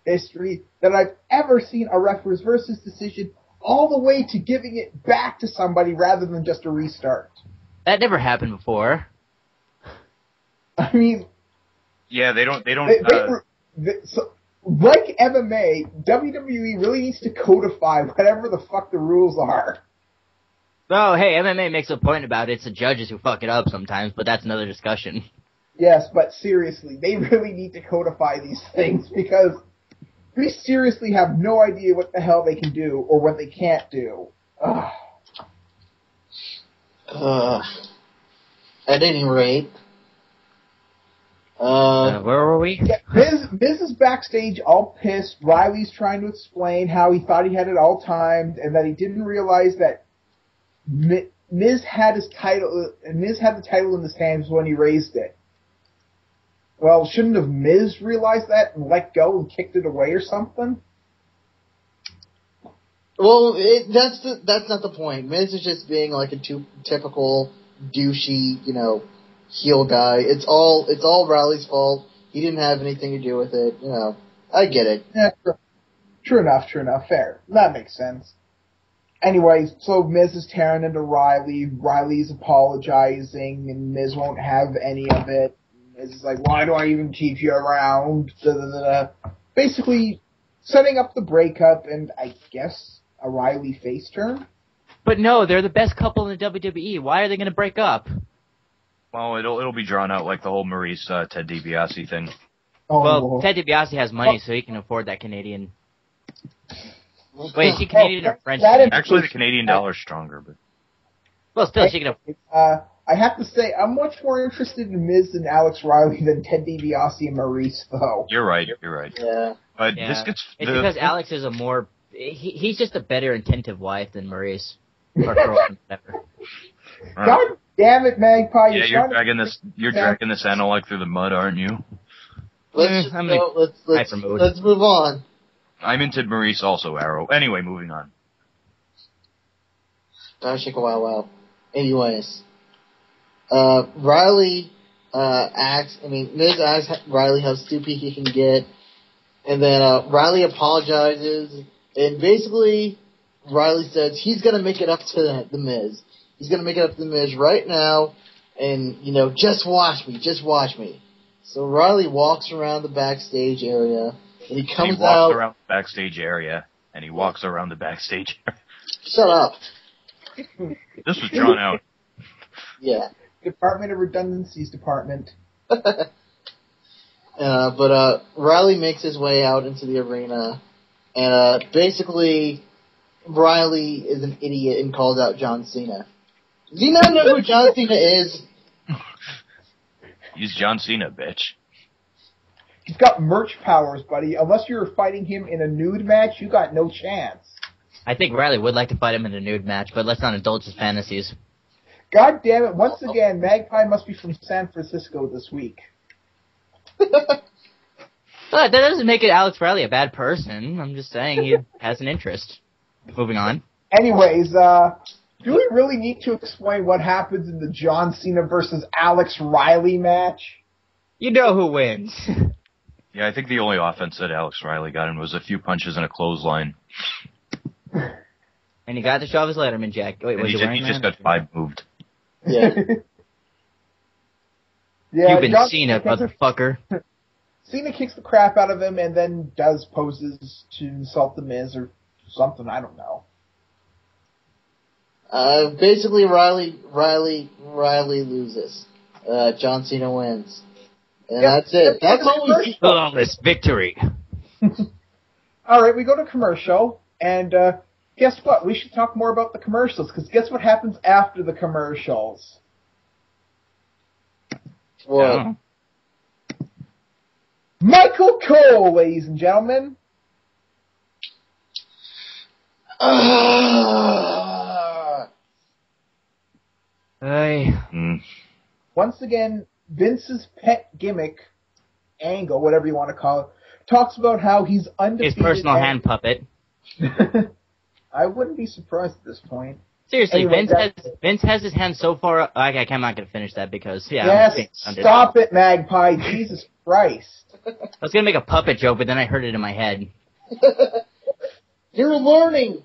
history that I've ever seen a ref reverse his decision all the way to giving it back to somebody rather than just a restart. That never happened before. I mean... Yeah, they don't. So, like MMA, WWE really needs to codify whatever the fuck the rules are. Oh, hey, MMA makes a point about it. It's the judges who fuck it up sometimes, but that's another discussion. Yes, but seriously, they really need to codify these things because we seriously have no idea what the hell they can do or what they can't do. At any rate. Where were we? Yeah, Miz is backstage all pissed. Riley's trying to explain how he thought he had it all timed and that he didn't realize that Miz had the title in his hands when he raised it. Well, shouldn't have Miz realized that and let go and kicked it away or something? Well, that's not the point. Miz is just being like a typical douchey, heel guy. It's all Riley's fault. He didn't have anything to do with it. I get it. Yeah, true enough. Fair. That makes sense. Anyway, so Miz is tearing into Riley. Riley's apologizing, and Miz won't have any of it. Miz is like, why do I even keep you around? Basically, setting up the breakup and, I guess, a Riley face turn. But no, they're the best couple in the WWE. Why are they going to break up? Well, it'll be drawn out like the whole Maurice Ted DiBiase thing. Well, Ted DiBiase has money, so he can afford that Canadian. Wait, is she Canadian or French? Actually, the Canadian dollar's stronger, but. Well, still, she can. I have to say, I'm much more interested in Miz and Alex Riley than Ted DiBiase and Maurice, though. You're right. Yeah. But yeah. This gets. Because Alex is a more. He's just a better attentive wife than Maurice. Or girlfriend, whatever. God damn it, Magpie! Yeah, you're dragging this analog through the mud, aren't you? Let's move on. I'm into Maurice also, Arrow. Anyway, moving on. Wow. Anyways, Riley Miz asks Riley how stupid he can get, and then Riley apologizes, and basically Riley says he's gonna make it up to the Miz. He's gonna make it up to the Miz right now, and just watch me. So Riley walks around the backstage area, and he comes out. He walks around the backstage area, and he walks around the backstage area. Shut up. This was drawn out. Yeah. Department of Redundancies department. But Riley makes his way out into the arena, and basically Riley is an idiot and calls out John Cena. Does he not know who John Cena is? He's John Cena, bitch. He's got merch powers, buddy. Unless you're fighting him in a nude match, you got no chance. I think Riley would like to fight him in a nude match, but let's not indulge his fantasies. God damn it, once again, Magpie must be from San Francisco this week. But that doesn't make it Alex Riley a bad person. I'm just saying he has an interest. Moving on. Anyways, do we really need to explain what happens in the John Cena versus Alex Riley match? You know who wins. Yeah, I think the only offense that Alex Riley got in was a few punches and a clothesline. And he got to show off his Letterman jacket. Wait, was he wearing that? He just got 5 moved. Yeah. You've been John Cena, motherfucker. Cena kicks the crap out of him and then does poses to insult the Miz or something, I don't know. Basically, Riley loses. John Cena wins. And that's it. That's all we see. Flawless victory. Alright, we go to commercial, and guess what? We should talk more about the commercials, because guess what happens after the commercials? What? Michael Cole, ladies and gentlemen. Once again, Vince's pet gimmick, Angle, whatever you want to call it, talks about how he's undefeated. His personal hand puppet. I wouldn't be surprised at this point. Seriously, Anyway, Vince has his hand so far up. I'm not going to finish that because, Yes, stop it, Magpie. Jesus Christ. I was going to make a puppet joke, but then I heard it in my head. You're learning.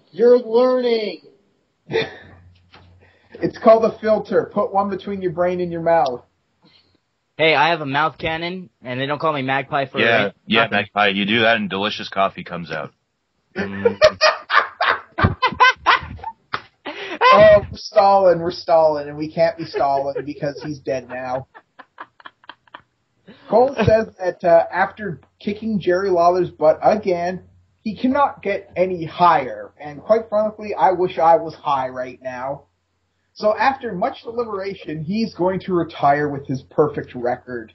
It's called a filter. Put one between your brain and your mouth. Hey, I have a mouth cannon, and they don't call me Magpie for it. Yeah, Magpie. You do that and delicious coffee comes out. Oh, we're stalling, and we can't be stalling because he's dead now. Cole says that after kicking Jerry Lawler's butt again, he cannot get any higher. And quite frankly, I wish I was high right now. So after much deliberation, he's going to retire with his perfect record.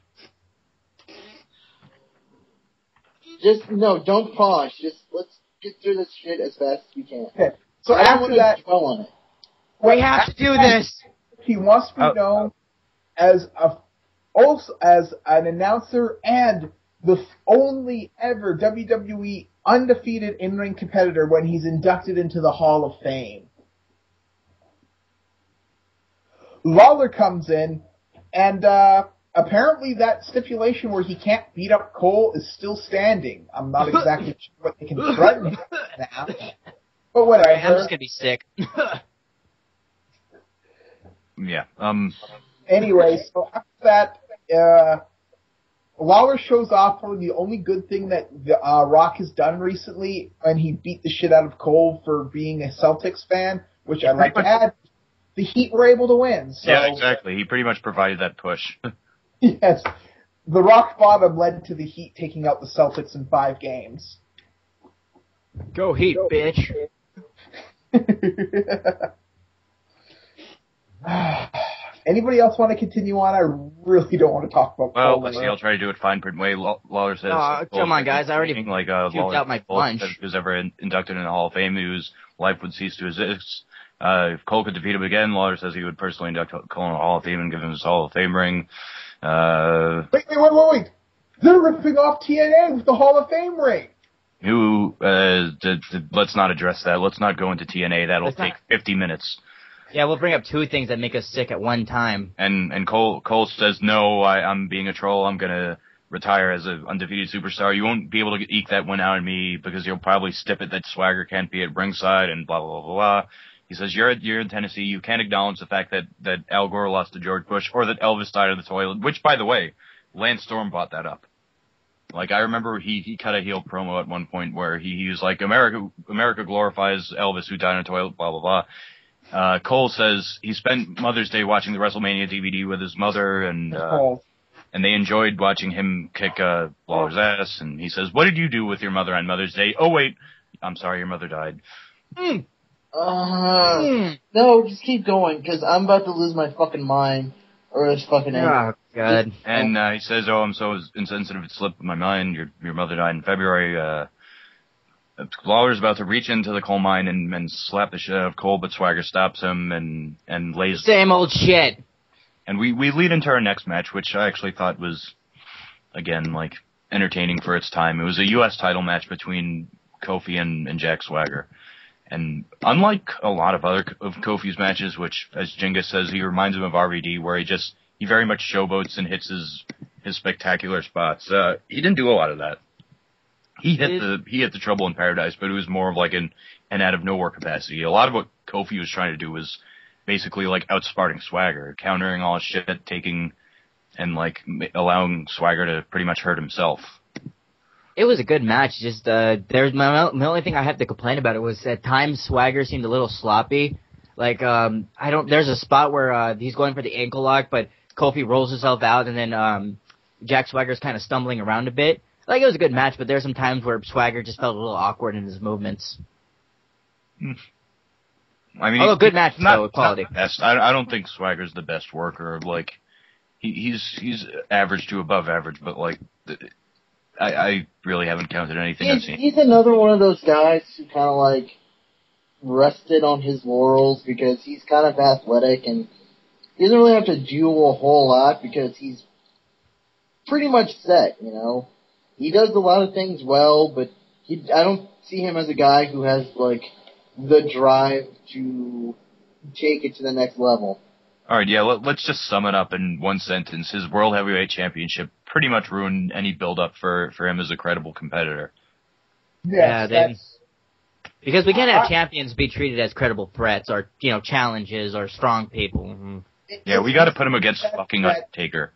Don't pause. Let's get through this shit as fast as we can. Okay. So after that, dwell on it. We have to do this. He must be known as an announcer and the only ever WWE undefeated in-ring competitor when he's inducted into the Hall of Fame. Lawler comes in, and apparently that stipulation where he can't beat up Cole is still standing. I'm not exactly sure what they can threaten him now, but whatever. Right, I'm just gonna be sick. Yeah. Anyway, so after that, Lawler shows off probably the only good thing that Rock has done recently, and he beat the shit out of Cole for being a Celtics fan, which I'd like to add. The Heat were able to win. So. Yeah, exactly. He pretty much provided that push. Yes. The rock bottom led to the Heat taking out the Celtics in 5 games. Go Heat, bitch. Anybody else want to continue on? I really don't want to talk about Cole. Well, I'll try to do it fine per way. Lawler says... come on, guys. I already Lawler out my punch. If he was ever inducted in the Hall of Fame, whose life would cease to exist. If Cole could defeat him again, Lawler says he would personally induct Cole in the Hall of Fame and give him his Hall of Fame ring. Wait. They're ripping off TNA with the Hall of Fame ring. Let's not address that. Let's not go into TNA. That'll take 50 minutes. Yeah, we'll bring up two things that make us sick at one time. And Cole says, no, I'm being a troll. I'm gonna retire as an undefeated superstar. You won't be able to eke that win out of me because you'll probably stip it that Swagger can't be at ringside and blah, blah, blah, blah. He says, you're in Tennessee. You can't acknowledge the fact that Al Gore lost to George Bush or that Elvis died in the toilet, which, by the way, Lance Storm brought that up. Like, I remember he cut a heel promo at one point where he was like, America glorifies Elvis who died in a toilet, blah, blah, blah. Cole says he spent Mother's Day watching the WrestleMania DVD with his mother, and they enjoyed watching him kick Lawler's ass. And he says, what did you do with your mother on Mother's Day? Oh, wait, I'm sorry, your mother died. No, just keep going, because I'm about to lose my fucking mind, or it's fucking end. Oh, God. And he says, oh, I'm so insensitive, it slipped my mind. Your mother died in February. Lawler's about to reach into the coal mine and slap the shit out of Cole, but Swagger stops him and lays... Same old shit. And we lead into our next match, which I actually thought was, again, like, entertaining for its time. It was a U.S. title match between Kofi and Jack Swagger. And unlike a lot of other of Kofi's matches, which, as Jenga says, he reminds him of RVD, where he very much showboats and hits his spectacular spots. He didn't do a lot of that. He hit the Trouble in Paradise, but it was more of like an out of nowhere capacity. A lot of what Kofi was trying to do was basically like outsmarting Swagger, countering all his shit, taking and like allowing Swagger to pretty much hurt himself. It was a good match. Just there's my only thing I have to complain about it was at times Swagger seemed a little sloppy. Like there's a spot where he's going for the ankle lock, but Kofi rolls himself out, and then Jack Swagger's kind of stumbling around a bit. Like, it was a good match, but there's some times where Swagger just felt a little awkward in his movements. I mean, although good match, though, quality. Best. I don't think Swagger's the best worker. Like, he's average to above average, but like, I really haven't counted anything I've seen. He's another one of those guys who kind of like rested on his laurels because he's kind of athletic and he doesn't really have to do a whole lot because he's pretty much set, you know. He does a lot of things well, but I don't see him as a guy who has, like, the drive to take it to the next level. All right, yeah, let's just sum it up in one sentence. His World Heavyweight Championship pretty much ruined any build-up for him as a credible competitor. Yes, because we can't have champions be treated as credible threats or, challenges or strong people. Mm-hmm. Yeah, we got to put him against fucking Undertaker.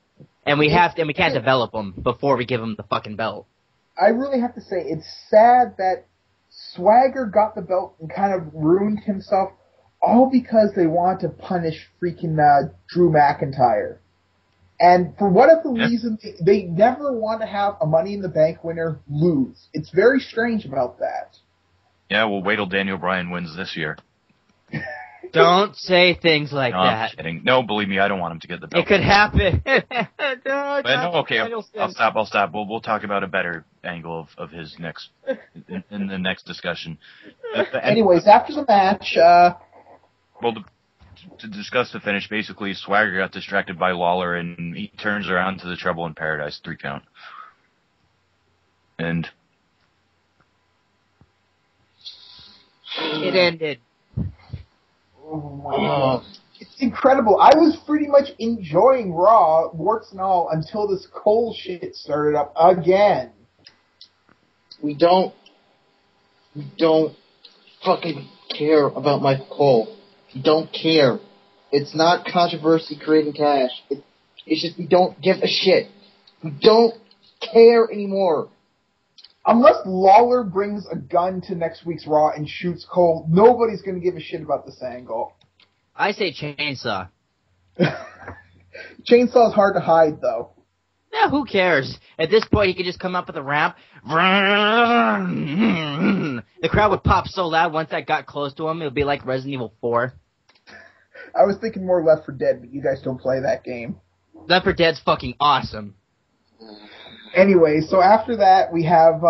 And we can't develop them before we give them the fucking belt. I really have to say, it's sad that Swagger got the belt and kind of ruined himself all because they wanted to punish freaking Drew McIntyre. And for whatever reason, they never want to have a Money in the Bank winner lose. It's very strange about that. Yeah, well, wait till Daniel Bryan wins this year. Don't say things like that. I'm kidding. No, believe me, I don't want him to get the belt. It could happen. Okay, I'll stop. We'll talk about a better angle of his next in the next discussion. Anyways, after the match, to discuss the finish, basically Swagger got distracted by Lawler and he turns around to the Trouble in Paradise 3 count. And it ended. It's incredible. I was pretty much enjoying Raw, warts and all, until this Cole shit started up again. We don't fucking care about Michael Cole. We don't care. It's not controversy creating cash. It's just we don't give a shit. We don't care anymore. Unless Lawler brings a gun to next week's Raw and shoots Cole, nobody's going to give a shit about this angle. I say chainsaw. Chainsaw's hard to hide, though. Yeah, who cares? At this point, he could just come up with a ramp. The crowd would pop so loud once that got close to him, it would be like Resident Evil 4. I was thinking more Left 4 Dead, but you guys don't play that game. Left 4 Dead's fucking awesome. Anyway, so after that, we have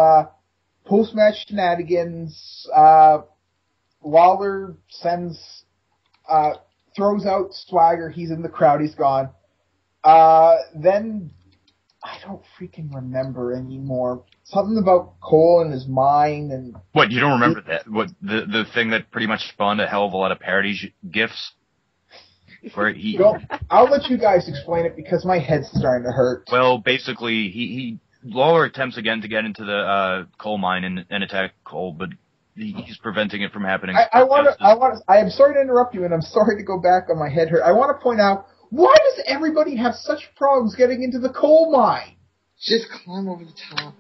post-match shenanigans. Lawler throws out Swagger. He's in the crowd. He's gone. Then, I don't freaking remember anymore. Something about Cole and his mind and... What, you don't remember that? What, the thing that pretty much spawned a hell of a lot of parody gifs? where he. Go, I'll let you guys explain it because my head's starting to hurt. Well, basically, Lawler attempts again to get into the coal mine and attack Cole, but he's preventing it from happening. I am sorry to interrupt you, and I'm sorry to go back on my head hurt. I want to point out, why does everybody have such problems getting into the coal mine? Just climb over the top.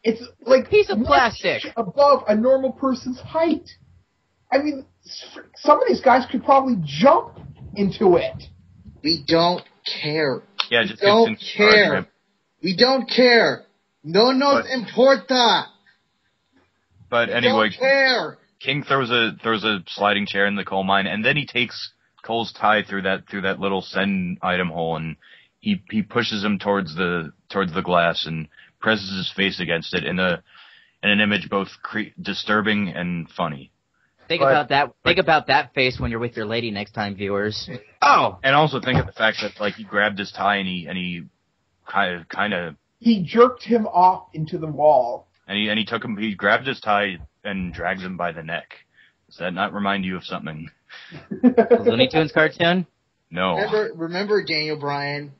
It's like piece of plastic above a normal person's height. I mean, some of these guys could probably jump into it. We don't care. Yeah, just don't care. We don't care. No nos importa. But anyway, don't care. King throws a sliding chair in the coal mine, and then he takes Cole's tie through that little send item hole, and he pushes him towards the glass and presses his face against it in an image both disturbing and funny. Think about that face when you're with your lady next time, viewers. Oh, and also think of the fact that like he grabbed his tie and he kind of he jerked him off into the wall. And he grabbed his tie and dragged him by the neck. Does that not remind you of something? Looney Tunes cartoon? No. Remember, Daniel Bryan.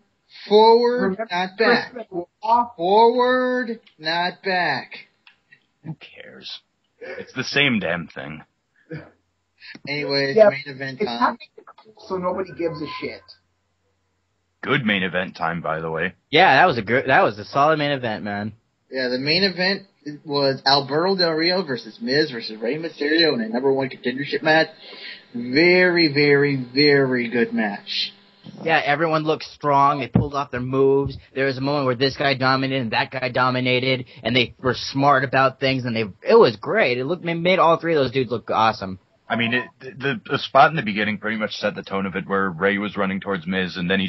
Forward, not back. Forward, not back. Who cares? It's the same damn thing. Anyways, main event time. So nobody gives a shit. Good main event time, by the way. Yeah, that was a solid main event, man. Yeah, the main event was Alberto Del Rio versus Miz versus Rey Mysterio in a number one contendership match. Very, very, very good match. Yeah, everyone looked strong. They pulled off their moves. There was a moment where this guy dominated and that guy dominated, and they were smart about things, and it was great. It made all three of those dudes look awesome. I mean, the spot in the beginning pretty much set the tone of it, where Ray was running towards Miz, and then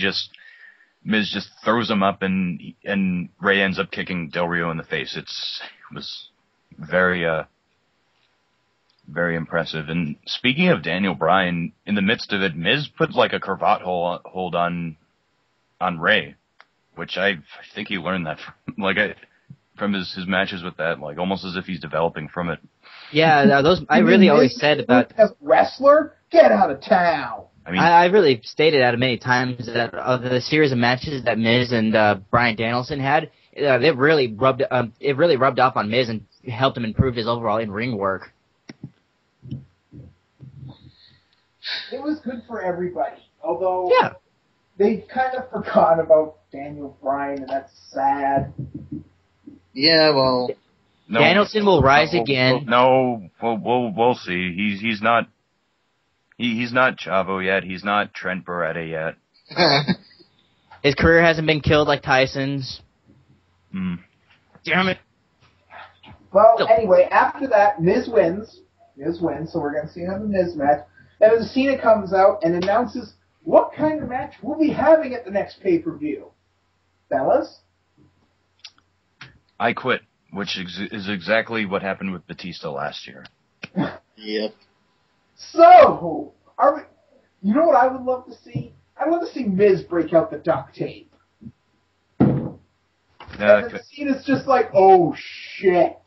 Miz just throws him up, and Ray ends up kicking Del Rio in the face. It was very, very impressive. And speaking of Daniel Bryan, in the midst of it, Miz put like a cravat hold on Ray, which I think he learned that from his matches with that, like almost as if he's developing from it. Yeah, those I really always said about as wrestler, get out of town. I mean, I really stated out many times that of the series of matches that Miz and Bryan Danielson had, it really rubbed off on Miz and helped him improve his overall in-ring work. It was good for everybody, although they kind of forgot about Daniel Bryan, and that's sad. Yeah, well, Danielson will rise again. We'll see. He's not Chavo yet. He's not Trent Beretta yet. His career hasn't been killed like Tyson's. Damn it. Well, anyway, after that, Miz wins, so we're going to see another Miz match. And then Cena comes out and announces what kind of match we'll be having at the next pay-per-view. Fellas? I quit, which is exactly what happened with Batista last year. Yep. So, you know what I would love to see? I'd love to see Miz break out the duct tape. And then Cena's just like, oh shit.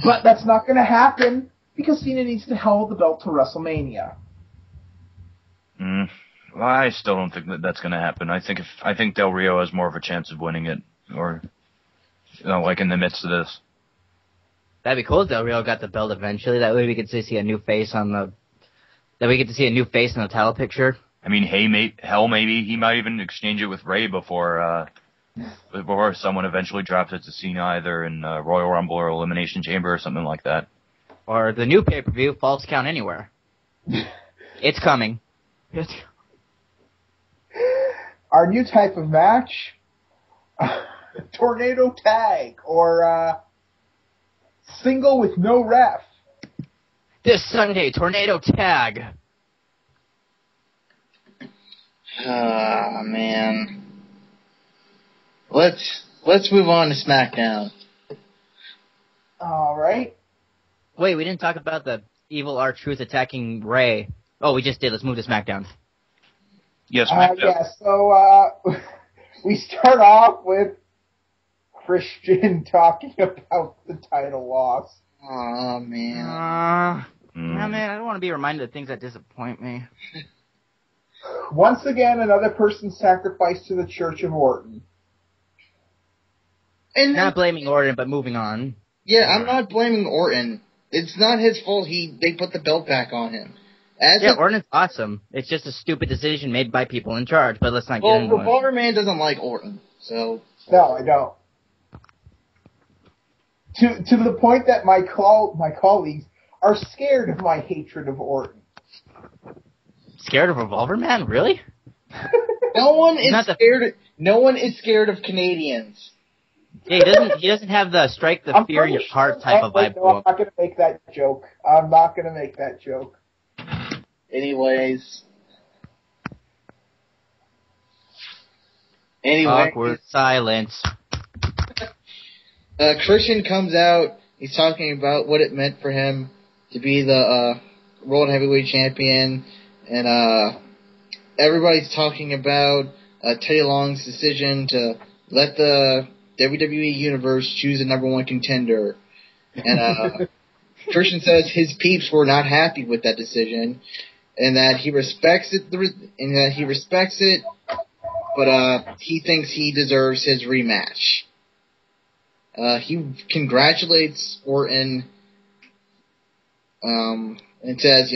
But that's not going to happen because Cena needs to hold the belt to WrestleMania. Well, I still don't think that's going to happen. I think Del Rio has more of a chance of winning it, or like in the midst of this. That'd be cool if Del Rio got the belt eventually. That way we could see a new face on the. That we get to see a new face in the title picture. I mean, maybe he might even exchange it with Ray before someone eventually drops it to Cena, either in Royal Rumble or Elimination Chamber or something like that. Or the new pay-per-view, Falls Count Anywhere. It's coming. Our new type of match, tornado tag, or single with no ref. This Sunday, tornado tag. Ah, man. Let's move on to SmackDown. All right. Wait, we didn't talk about the evil R-Truth attacking Ray. Oh, we just did. Let's move to SmackDown. Yes, SmackDown. So we start off with Christian talking about the title loss. Oh, man. Man, I don't want to be reminded of things that disappoint me. Once again, another person sacrificed to the Church of Orton. And Not blaming Orton, but moving on. yeah, I'm not blaming Orton. It's not his fault. They put the belt back on him. Orton's awesome. It's just a stupid decision made by people in charge. But let's not get into it. Revolver Man doesn't like Orton, so No, I don't. To the point that my colleagues are scared of my hatred of Orton. Scared of Revolver Man? Really? no one is scared. No one is scared of Canadians. Yeah, he doesn't have the strike the fear in your heart type of vibe. No, I'm not going to make that joke. I'm not going to make that joke. Anyways. Awkward silence. Christian comes out. He's talking about what it meant for him to be the World Heavyweight Champion, and everybody's talking about Teddy Long's decision to let the WWE Universe choose a number one contender. And Christian says his peeps were not happy with that decision, and that he respects it. But he thinks he deserves his rematch. He congratulates Orton, and says,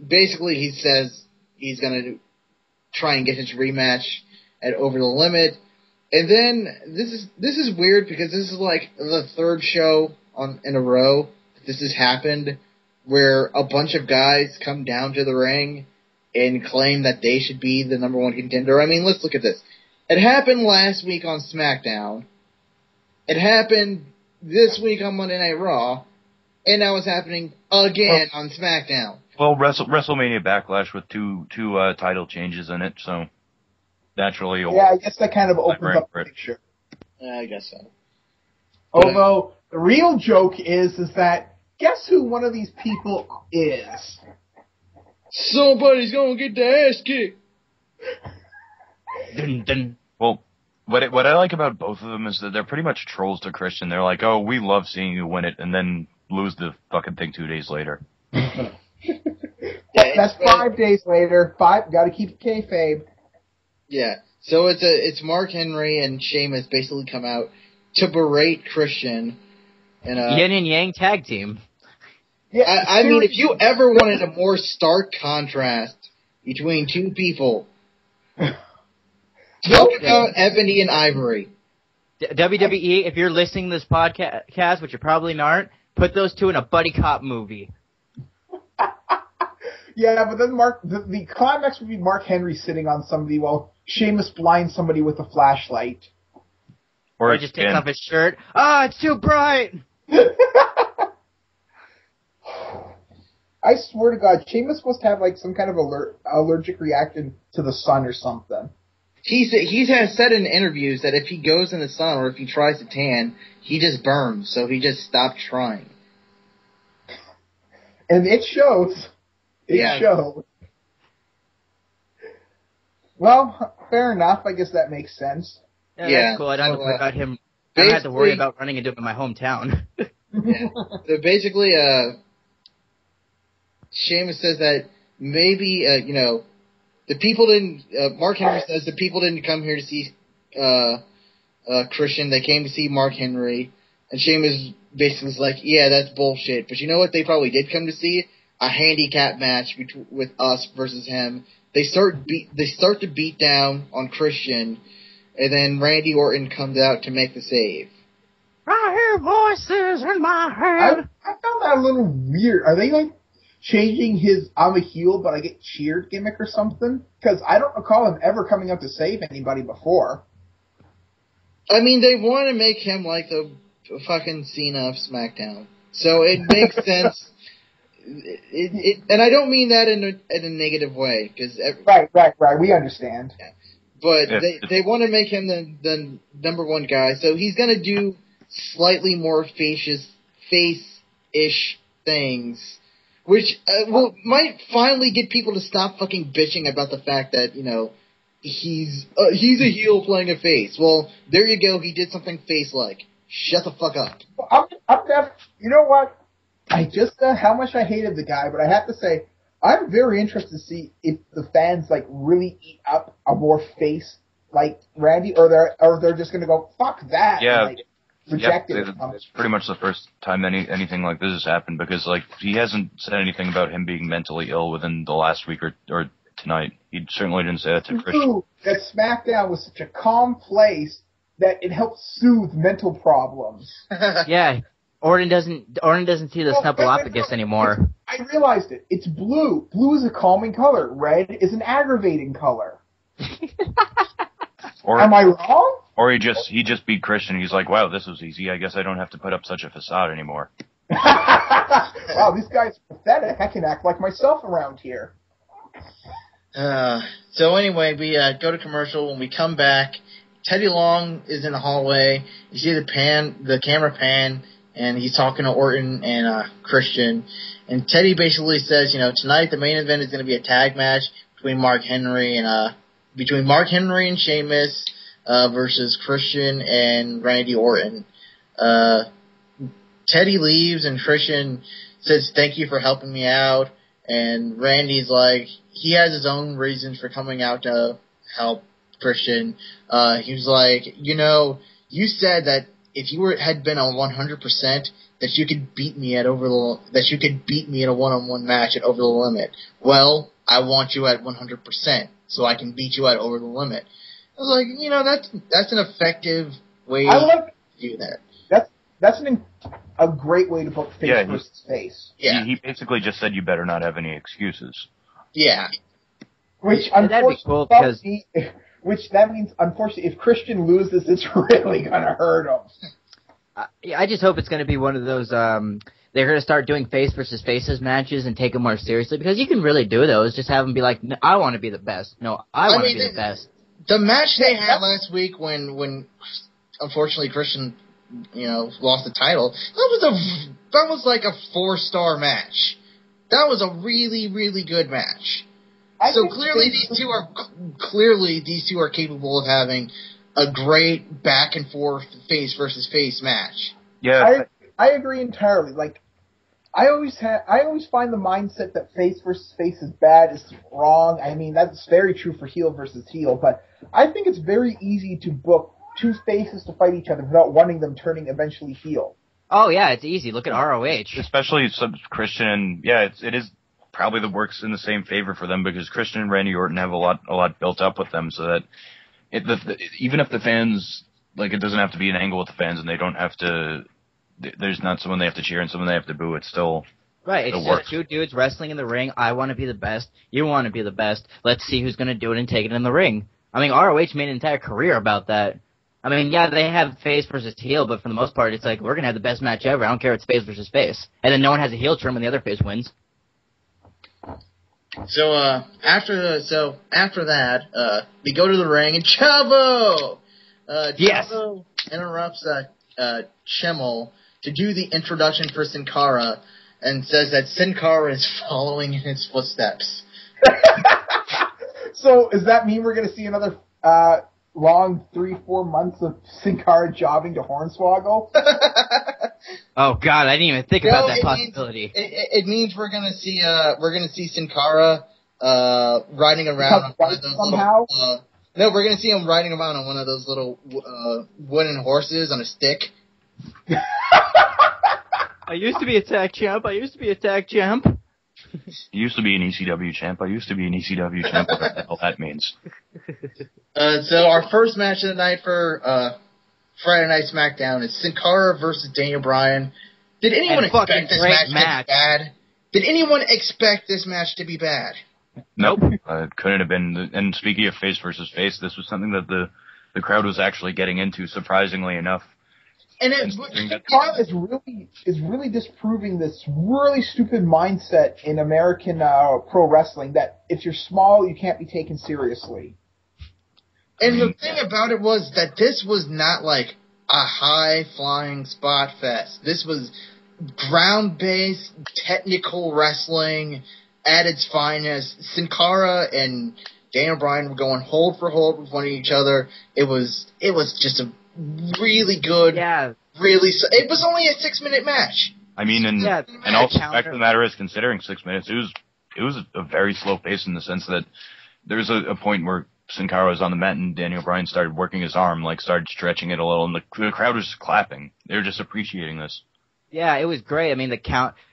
basically he says he's gonna try and get his rematch at Over the Limit. And then this is weird because this is like the third show in a row this has happened where a bunch of guys come down to the ring and claim that they should be the number one contender. I mean, let's look at this. It happened last week on SmackDown. It happened this week on Monday Night Raw. And now it's happening again on SmackDown. Well, WrestleMania Backlash with two title changes in it, so naturally. Yeah, I guess that kind of opens up the picture. Yeah, I guess so. Although the real joke is that guess who one of these people is? Somebody's gonna get their ass kicked. Dun, dun. Well, what I like about both of them is that they're pretty much trolls to Christian. They're like, "Oh, we love seeing you win it," and then lose the fucking thing 2 days later. That's 5 days later. Got to keep kayfabe. Yeah. So it's Mark Henry and Sheamus basically come out to berate Christian. And Yin and Yang tag team. Yeah, I mean, if you ever wanted a more stark contrast between two people, talk about Ebony and Ivory. WWE, if you're listening to this podcast, which you probably aren't, put those two in a buddy cop movie. Yeah, but then the climax would be Mark Henry sitting on somebody while Sheamus blinds somebody with a flashlight. Or just takes off his shirt. It's too bright! I swear to God, Sheamus must have like some kind of allergic reaction to the sun or something. He has said in interviews that if he goes in the sun or if he tries to tan, he just burns, so he just stopped trying. And it shows. It shows. Well, fair enough. I guess that makes sense. Yeah, that's cool. I don't have to worry about him. I don't have to worry about running into it in my hometown. Yeah. So basically, Sheamus says that maybe, the people didn't, Mark Henry says the people didn't come here to see Christian. They came to see Mark Henry. And Sheamus basically is like, yeah, that's bullshit. But you know what they probably did come to see? A handicap match with us versus him. They start to beat down on Christian, and then Randy Orton comes out to make the save. I hear voices in my head. I found that a little weird. Are they like changing his "I'm a heel but I get cheered" gimmick or something? Because I don't recall him ever coming out to save anybody before. I mean, they want to make him like the fucking Cena of SmackDown, so it makes sense. And I don't mean that in a negative way, because right. We understand. Yeah. But they want to make him the number one guy, so he's gonna do slightly more face-ish things, which might finally get people to stop fucking bitching about the fact that he's a heel playing a face. Well, there you go. He did something face-like. Shut the fuck up. You know what? I just how much I hated the guy, but I have to say, I'm very interested to see if the fans like really eat up a more face like Randy, or they're just gonna go fuck that. Yeah. And, like, reject it. It's pretty much the first time anything like this has happened, because like he hasn't said anything about him being mentally ill within the last week or tonight. He certainly didn't say that to Christian. That SmackDown was such a calm place that it helped soothe mental problems. Yeah, Orton doesn't see the snuffleupagus anymore. I realized it. It's blue. Blue is a calming color. Red is an aggravating color. Am I wrong? Or he just beat Christian. He's like, wow, this was easy. I guess I don't have to put up such a facade anymore. Wow, this guy's pathetic. I can act like myself around here. So anyway, we go to commercial. When we come back, Teddy Long is in the hallway. You see the camera pan, and he's talking to Orton and Christian. And Teddy basically says, tonight the main event is going to be a tag match between Mark Henry and Sheamus versus Christian and Randy Orton. Teddy leaves, and Christian says, "Thank you for helping me out." And Randy's like, he has his own reasons for coming out to help Christian. He was like, you said that if you had been on 100%, that you could beat me at a one-on-one match at Over the Limit. Well, I want you at 100%, so I can beat you at Over the Limit. I was like, that's an effective way to do that. That's a great way to book face versus face. Yeah. He basically just said you better not have any excuses. Yeah. Which unfortunately means if Christian loses, it's really gonna hurt him. I just hope it's gonna be one of those. They're gonna start doing face versus faces matches and take them more seriously, because you can really do those. Just have them be like, I want to be the best. No, I want to be the best. The match they had last week when unfortunately Christian lost the title, that was like a 4-star match. That was a really, really good match. So clearly these two are capable of having a great back and forth face versus face match. Yeah. I agree entirely. Like, I always find the mindset that face versus face is bad is wrong. I mean, that's very true for heel versus heel, but I think it's very easy to book two faces to fight each other without wanting them turning eventually heel. Oh yeah, it's easy. Look at ROH. Especially Christian. Yeah, it is probably the works in the same favor for them, because Christian and Randy Orton have a lot built up with them, so that even if the fans, like, it doesn't have to be an angle with the fans, and they don't have to. There's not someone they have to cheer and someone they have to boo. It's still right. It's just two dudes wrestling in the ring. I want to be the best. You want to be the best. Let's see who's going to do it and take it in the ring. I mean, ROH made an entire career about that. I mean, yeah, they have face versus heel, but for the most part, it's like, we're going to have the best match ever. I don't care if it's face versus face. And then no one has a heel turn when the other face wins. So, after that, we go to the ring, and Chavo! Chavo interrupts, Chemmel to do the introduction for Sin Cara, and says that Sin Cara is following in his footsteps. So, does that mean we're going to see another, long 3-4 months of Sin Cara jobbing to Hornswoggle? Oh God, I didn't even think about that possibility. It means we're gonna see Sin Cara riding around on one of those somehow. No, we're gonna see him riding around on one of those little wooden horses on a stick. I used to be a tag champ. He used to be an ECW champ. I used to be an ECW champ. What the hell that means? So our first match of the night for Friday Night SmackDown is Sin Cara versus Daniel Bryan. Did anyone expect this match to be bad? Did anyone expect this match to be bad? Nope. It couldn't have been. And speaking of face versus face, this was something that the crowd was actually getting into, surprisingly enough. And Kharma is really disproving this really stupid mindset in American pro wrestling that if you're small, you can't be taken seriously. And the thing about it was that this was not like a high-flying spot fest. This was ground-based, technical wrestling at its finest. Sin Cara and Daniel Bryan were going hold for hold with one of each other. It was just a really good, it was only a 6-minute match. I mean, and also the fact of the matter is, considering 6 minutes, it was it was a very slow pace in the sense that there's a point where Sin Cara was on the mat and Daniel Bryan started working his arm, like started stretching it a little, and the crowd was just clapping. They were just appreciating this. Yeah, it was great. I mean,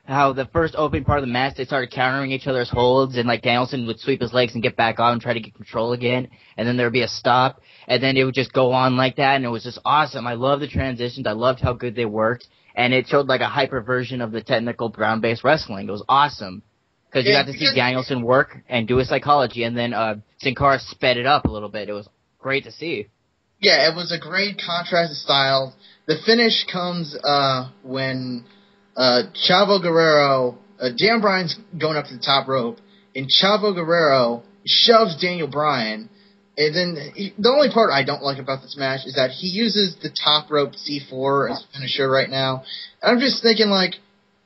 how the first opening part of the match, they started countering each other's holds, and like Danielson would sweep his legs and get back on and try to get control again, and then there would be a stop, and then it would just go on like that, and it was just awesome. I loved the transitions. I loved how good they worked, and it showed like a hyper version of the technical ground-based wrestling. It was awesome. Because you got to see Danielson work and do his psychology, and then Sin Cara sped it up a little bit. It was great to see. Yeah, it was a great contrast of styles. The finish comes when Chavo Guerrero, Dan Bryan's going up to the top rope, and Chavo Guerrero shoves Daniel Bryan. And then the only part I don't like about this match is that he uses the top rope C4 as a finisher right now. And I'm just thinking, like,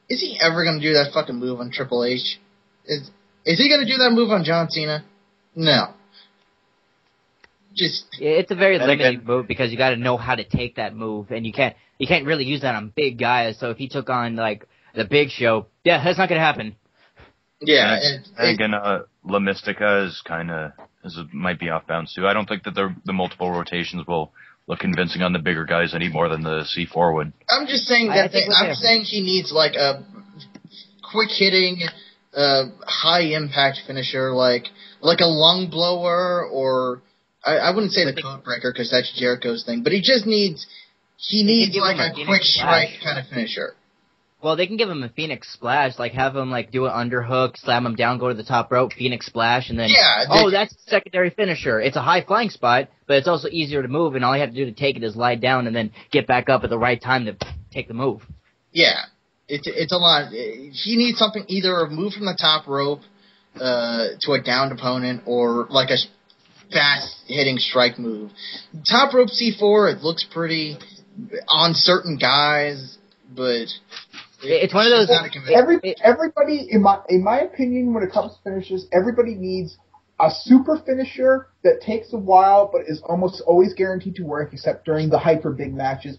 is he ever going to do that fucking move on Triple H? Is he going to do that move on John Cena? No. It's a very limited move because you got to know how to take that move, and you can't really use that on big guys. So if he took on like the Big Show, yeah, that's not going to happen. Yeah, and again, La Mystica might be off bounds too. I don't think that the multiple rotations will look convincing on the bigger guys any more than the C4 would. I'm just saying saying he needs like a quick hitting, high impact finisher, like a lung blower, or I wouldn't say the code breaker because that's Jericho's thing, but he needs like a quick strike kind of finisher. Well, they can give him a Phoenix Splash, like have him like do an underhook, slam him down, go to the top rope, Phoenix Splash, and then that's the secondary finisher. It's a high flying spot, but it's also easier to move, and all you have to do to take it is lie down and then get back up at the right time to take the move. Yeah, it's a lot. He needs something, either a move from the top rope to a downed opponent, or like a fast hitting strike move. Top rope C4, it looks pretty on certain guys, but it's one of those. Everybody, in my opinion, when it comes to finishes, everybody needs a super finisher that takes a while but is almost always guaranteed to work, except during the hyper big matches,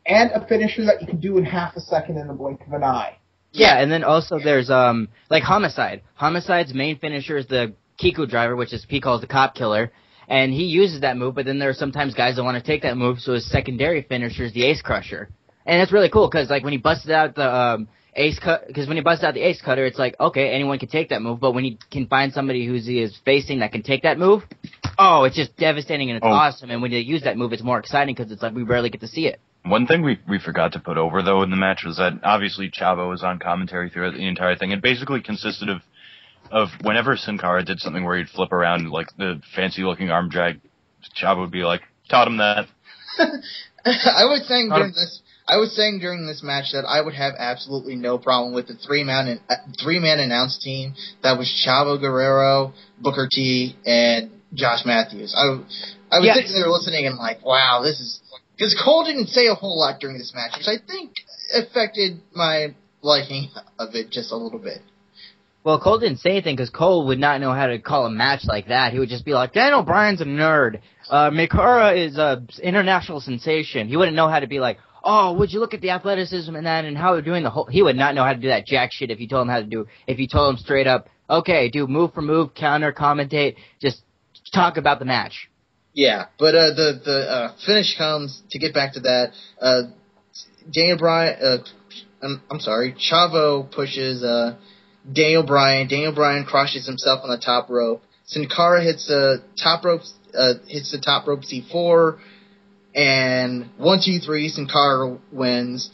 and a finisher that you can do in half a second in the blink of an eye. Yeah, and then also there's like Homicide. Homicide's main finisher is the Kiku driver, which is he calls the cop killer, and he uses that move. But then there are sometimes guys that want to take that move, so his secondary finisher is the Ace Crusher. And it's really cool because, like, when he busted out the when he busted out the Ace Cutter, it's like, okay, anyone can take that move. But when he can find somebody he is facing that can take that move, it's just devastating and it's awesome. And when they use that move, it's more exciting because it's like we rarely get to see it. One thing we forgot to put over, though, in the match was that obviously Chavo was on commentary throughout the entire thing. It basically consisted of whenever Sin Cara did something where he'd flip around, like the fancy-looking arm drag, Chavo would be like, taught him that. I was saying during this match that I would have absolutely no problem with the three-man announce team that was Chavo Guerrero, Booker T, and Josh Matthews. I was sitting there listening and like, wow, this is... Because Cole didn't say a whole lot during this match, which I think affected my liking of it just a little bit. Well, Cole didn't say anything because Cole would not know how to call a match like that. He would just be like, Daniel Bryan's a nerd. Mikura is a international sensation. He wouldn't know how to be like, oh, would you look at the athleticism and that and how they're doing the whole... He would not know how to do that jack shit if you told him how to do... If you told him straight up, okay, do move for move, counter, commentate, just talk about the match. Yeah, but the finish comes, to get back to that, Daniel Bryan... I'm sorry, Chavo pushes... Daniel Bryan crushes himself on the top rope. Sin Cara hits the top rope C4, and 1, 2, 3, Sin Cara wins.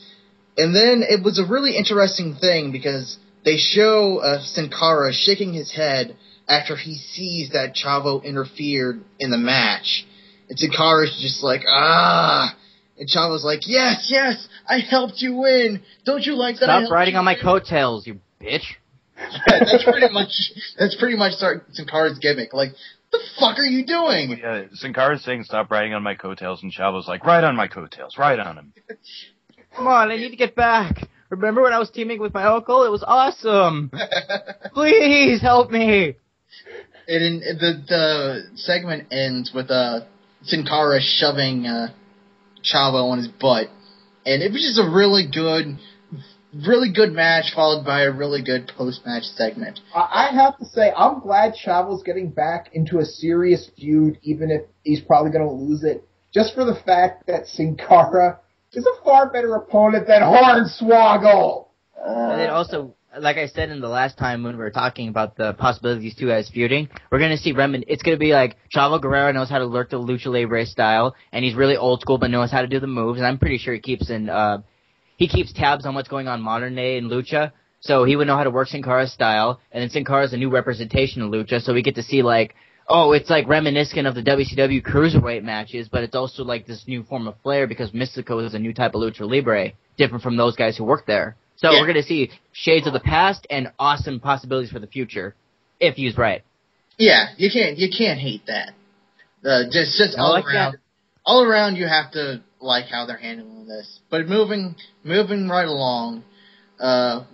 And then it was a really interesting thing because they show Sin Cara shaking his head after he sees that Chavo interfered in the match. And Sin Cara's just like, ah. And Chavo's like, yes, I helped you win. Don't you like that? Stop riding on my coattails, you bitch. Yeah, that's pretty much Sin Cara's gimmick. Like, the fuck are you doing? Yeah, Sin Cara's saying stop riding on my coattails, and Chavo's like, ride on my coattails, ride on him. Come on, I need to get back. Remember when I was teaming with my uncle? It was awesome. Please help me. And the segment ends with Sin Cara shoving Chavo on his butt, and it was just a really good really good match followed by a really good post-match segment. I have to say, I'm glad Chavo's getting back into a serious feud, even if he's probably going to lose it, just for the fact that Sin Cara is a far better opponent than Hornswoggle. And then also, like I said in the last time when we were talking about the possibility of these two guys feuding, we're going to see it's going to be like Chavo Guerrero knows how to lurk the Lucha Libre style, and he's really old school but knows how to do the moves, and I'm pretty sure he keeps tabs on what's going on modern day in Lucha, so he would know how to work Sin Cara's style, and then Sin Cara's a new representation of Lucha, so we get to see like, oh, it's like reminiscent of the WCW Cruiserweight matches, but it's also like this new form of flair because Mystico is a new type of Lucha Libre, different from those guys who work there. So we're going to see shades of the past and awesome possibilities for the future, if used right. Yeah, you can't hate that. Just all like around. That. All around, you have to like how they're handling this. But moving right along,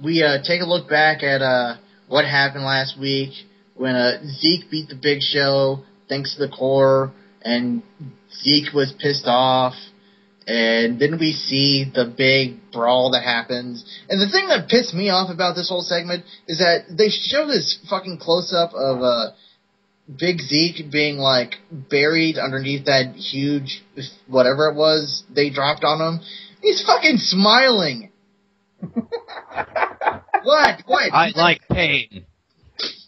we take a look back at what happened last week when Zeke beat the Big Show thanks to the core, and Zeke was pissed off. And then we see the big brawl that happens. And the thing that pissed me off about this whole segment is that they show this fucking close-up of Big Zeke being, like, buried underneath that huge whatever it was they dropped on him. He's fucking smiling. What? I like pain.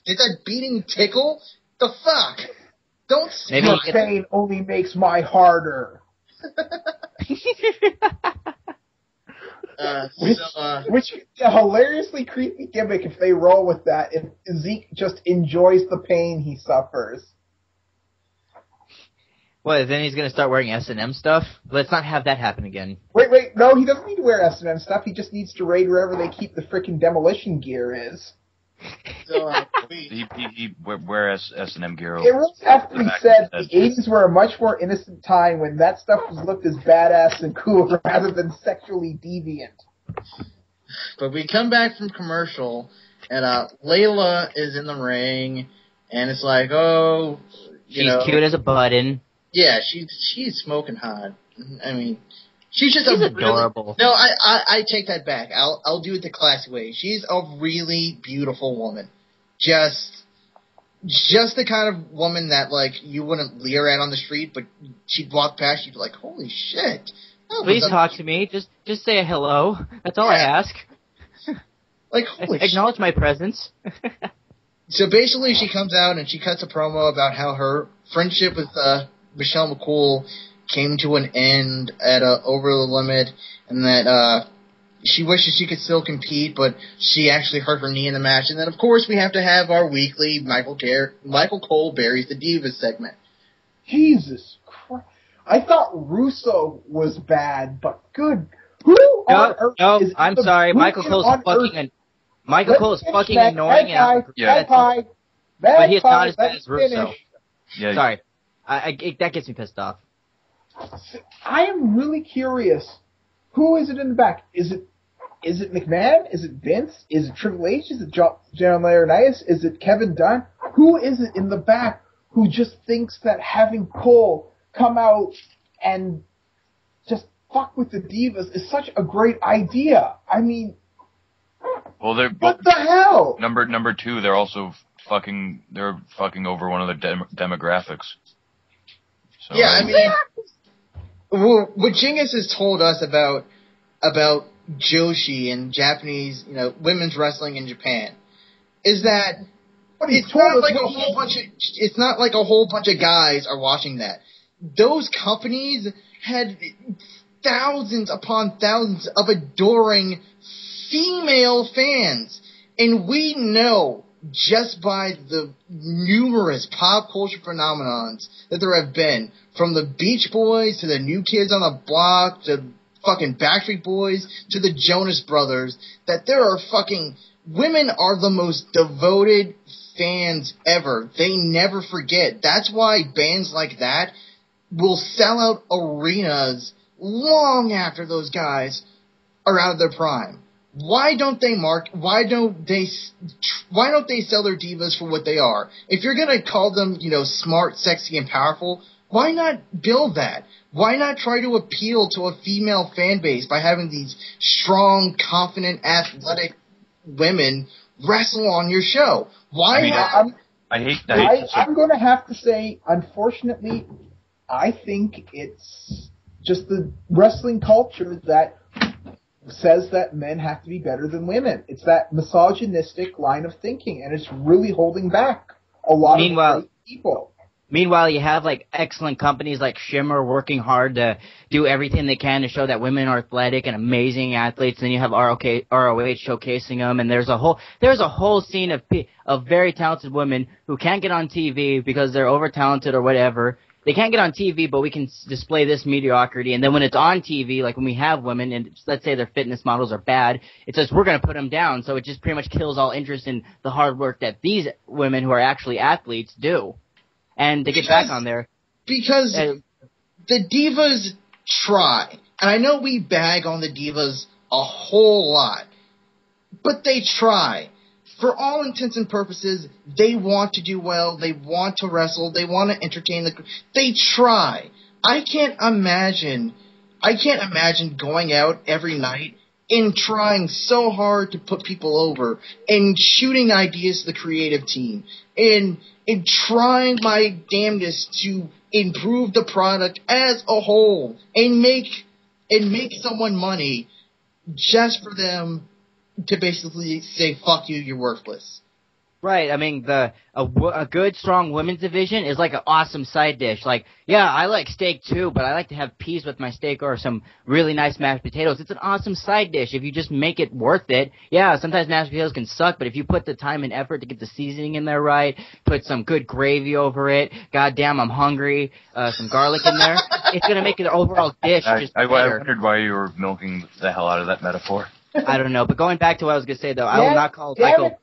Did that beating tickle? The fuck? Don't smile. Maybe pain only makes my harder. Which is a hilariously creepy gimmick if they roll with that. If Zeke just enjoys the pain he suffers. What, then he's gonna start wearing S&M stuff? Let's not have that happen again. Wait, no, he doesn't need to wear S&M stuff. He just needs to raid wherever they keep the frickin' demolition gear is. So, he wear S&M gear. It really has to be said, the 80s were a much more innocent time when that stuff was looked as badass and cool rather than sexually deviant. But we come back from commercial, and Layla is in the ring, and it's like, oh, she's cute as a button. Yeah, she's smoking hot. I mean, she's adorable. No, I take that back. I'll do it the classy way. She's a really beautiful woman. Just the kind of woman that, like, you wouldn't leer at on the street, but she'd walk past, you'd be like, holy shit. Please talk to me. Just say a hello. That's all I ask. Like, holy Acknowledge shit. my presence. So basically she comes out and she cuts a promo about how her friendship with Michelle McCool came to an end at Over the Limit, and that she wishes she could still compete, but she actually hurt her knee in the match. And then, of course, we have to have our weekly Michael Cole buries the Divas segment. Jesus Christ. I thought Russo was bad, but good. Who on earth is I'm sorry. Michael Cole's fucking annoying. But he's not as bad as Russo. Finish. Yeah. Sorry. That gets me pissed off. I am really curious. Who is it in the back? Is it McMahon? Is it Vince? Is it Triple H? Is it John Laurinaitis? Is it Kevin Dunn? Who is it in the back who just thinks that having Cole come out and just fuck with the Divas is such a great idea? I mean, well, what the hell? Number two, they're also fucking over one of the demographics. So, yeah, I mean, what Genghis has told us about Joshi and Japanese, women's wrestling in Japan is that it's not like a whole bunch of guys are watching that. Those companies had thousands upon thousands of adoring female fans, and we know just by the numerous pop culture phenomenons that there have been, from the Beach Boys to the New Kids on the Block to fucking Backstreet Boys to the Jonas Brothers, that there are women are the most devoted fans ever. They never forget. That's why bands like that will sell out arenas long after those guys are out of their prime. Why don't they sell their divas for what they are? If you're gonna call them, smart, sexy, and powerful, Why not build that? Why not try to appeal to a female fan base by having these strong, confident, athletic women wrestle on your show? I'm going to have to say, unfortunately, I think it's just the wrestling culture that says that men have to be better than women. It's that misogynistic line of thinking, and it's really holding back a lot of great people. Meanwhile, you have like excellent companies like Shimmer working hard to do everything they can to show that women are athletic and amazing athletes. And then you have ROH showcasing them, and there's a whole scene of very talented women who can't get on TV because they're over talented or whatever. They can't get on TV, but we can display this mediocrity. And then when it's on TV, like when we have women, and let's say their fitness models are bad, it says we're going to put them down. So it just pretty much kills all interest in the hard work that these women who are actually athletes do. And to get back on there. Because the divas try. And I know we bag on the divas a whole lot. But they try. For all intents and purposes, they want to do well. They want to wrestle. They want to entertain they try. I can't imagine going out every night and trying so hard to put people over and shooting ideas to the creative team and trying my damnedest to improve the product as a whole and make someone money just for them to basically say, fuck you, you're worthless. Right. I mean, a good, strong women's division is like an awesome side dish. Like, yeah, I like steak too, but I like to have peas with my steak or some really nice mashed potatoes. It's an awesome side dish if you just make it worth it. Yeah, sometimes mashed potatoes can suck, but if you put the time and effort to get the seasoning in there right, put some good gravy over it, goddamn, I'm hungry, some garlic in there, it's going to make an overall dish just better. I wondered why you were milking the hell out of that metaphor. I don't know, but going back to what I was going to say, though, I will not call Michael...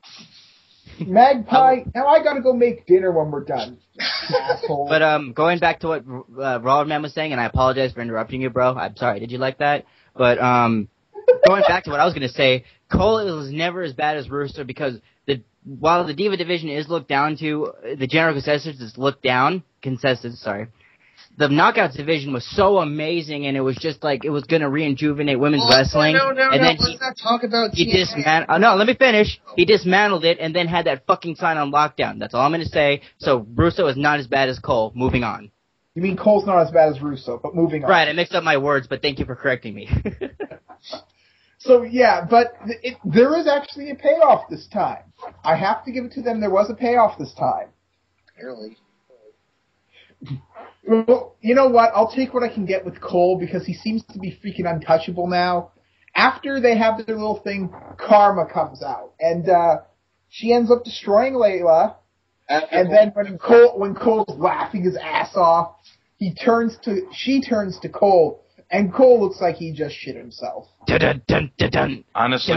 Magpie, now I gotta go make dinner when we're done. Asshole. But going back to what Robert Man was saying, and I apologize for interrupting you, bro. I'm sorry. Did you like that? But going back to what I was gonna say, Cole was never as bad as Russo because while the Diva division is looked down to, the general consensus is looked down. The Knockouts division was so amazing, and it was just like it was going to rejuvenate women's wrestling. No, let's not talk about TNA. No, let me finish. He dismantled it and then had that fucking sign on lockdown. That's all I'm going to say. So Russo is not as bad as Cole. Moving on. You mean Cole's not as bad as Russo, but moving on. Right, I mixed up my words, but thank you for correcting me. So, yeah, but there is actually a payoff this time. I have to give it to them. There was a payoff this time. Apparently. Well, you know what? I'll take what I can get with Cole because he seems to be freaking untouchable now. After they have their little thing, Kharma comes out, and she ends up destroying Layla. And then when Cole's laughing his ass off, she turns to Cole, and Cole looks like he just shit himself. Honestly,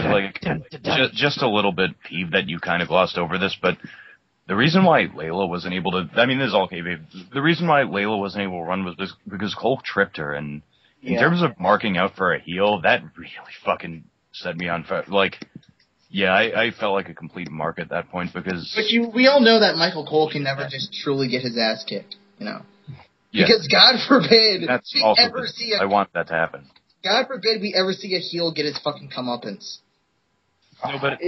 just a little bit peeved that you kind of glossed over this, but. The reason why Layla wasn't able to, I mean, this is all okay, babe. The reason why Layla wasn't able to run was because Cole tripped her, and in terms of marking out for a heel, that really fucking set me on fire. Like, yeah, I felt like a complete mark at that point because... But we all know that Michael Cole can never just truly get his ass kicked, you know? Yeah. Because God forbid I want that to happen. God forbid we ever see a heel get his fucking comeuppance. No, but,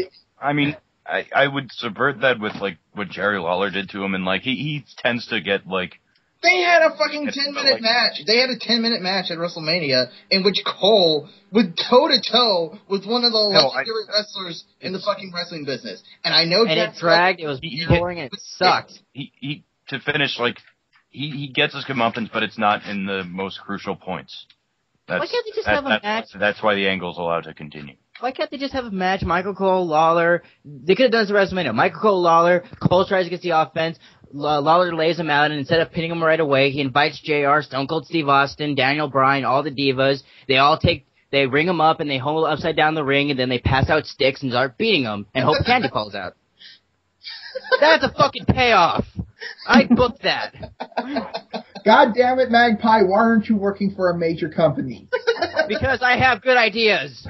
I mean... I would subvert that with, like, what Jerry Lawler did to him, and, like, he tends to get, like... They had a fucking 10-minute match. They had a 10-minute match at WrestleMania in which Cole went toe-to-toe with one of the legendary wrestlers in the fucking wrestling business. And I know... And it dragged, it was boring, and it sucked. He to finish, like, he gets his comeuppance, but it's not in the most crucial points. Why can't they just have a match? That's why the angle's allowed to continue. Why can't they just have a match? Michael Cole, Lawler. They could have done this at WrestleMania. Michael Cole, Lawler. Cole tries to get the offense. Lawler lays him out, and instead of pinning him right away, he invites JR, Stone Cold Steve Austin, Daniel Bryan, all the divas. They ring him up, and they hold upside down the ring, and then they pass out sticks and start beating him, and hope Candy falls out. That's a fucking payoff. I booked that. God damn it, Magpie, why aren't you working for a major company? Because I have good ideas.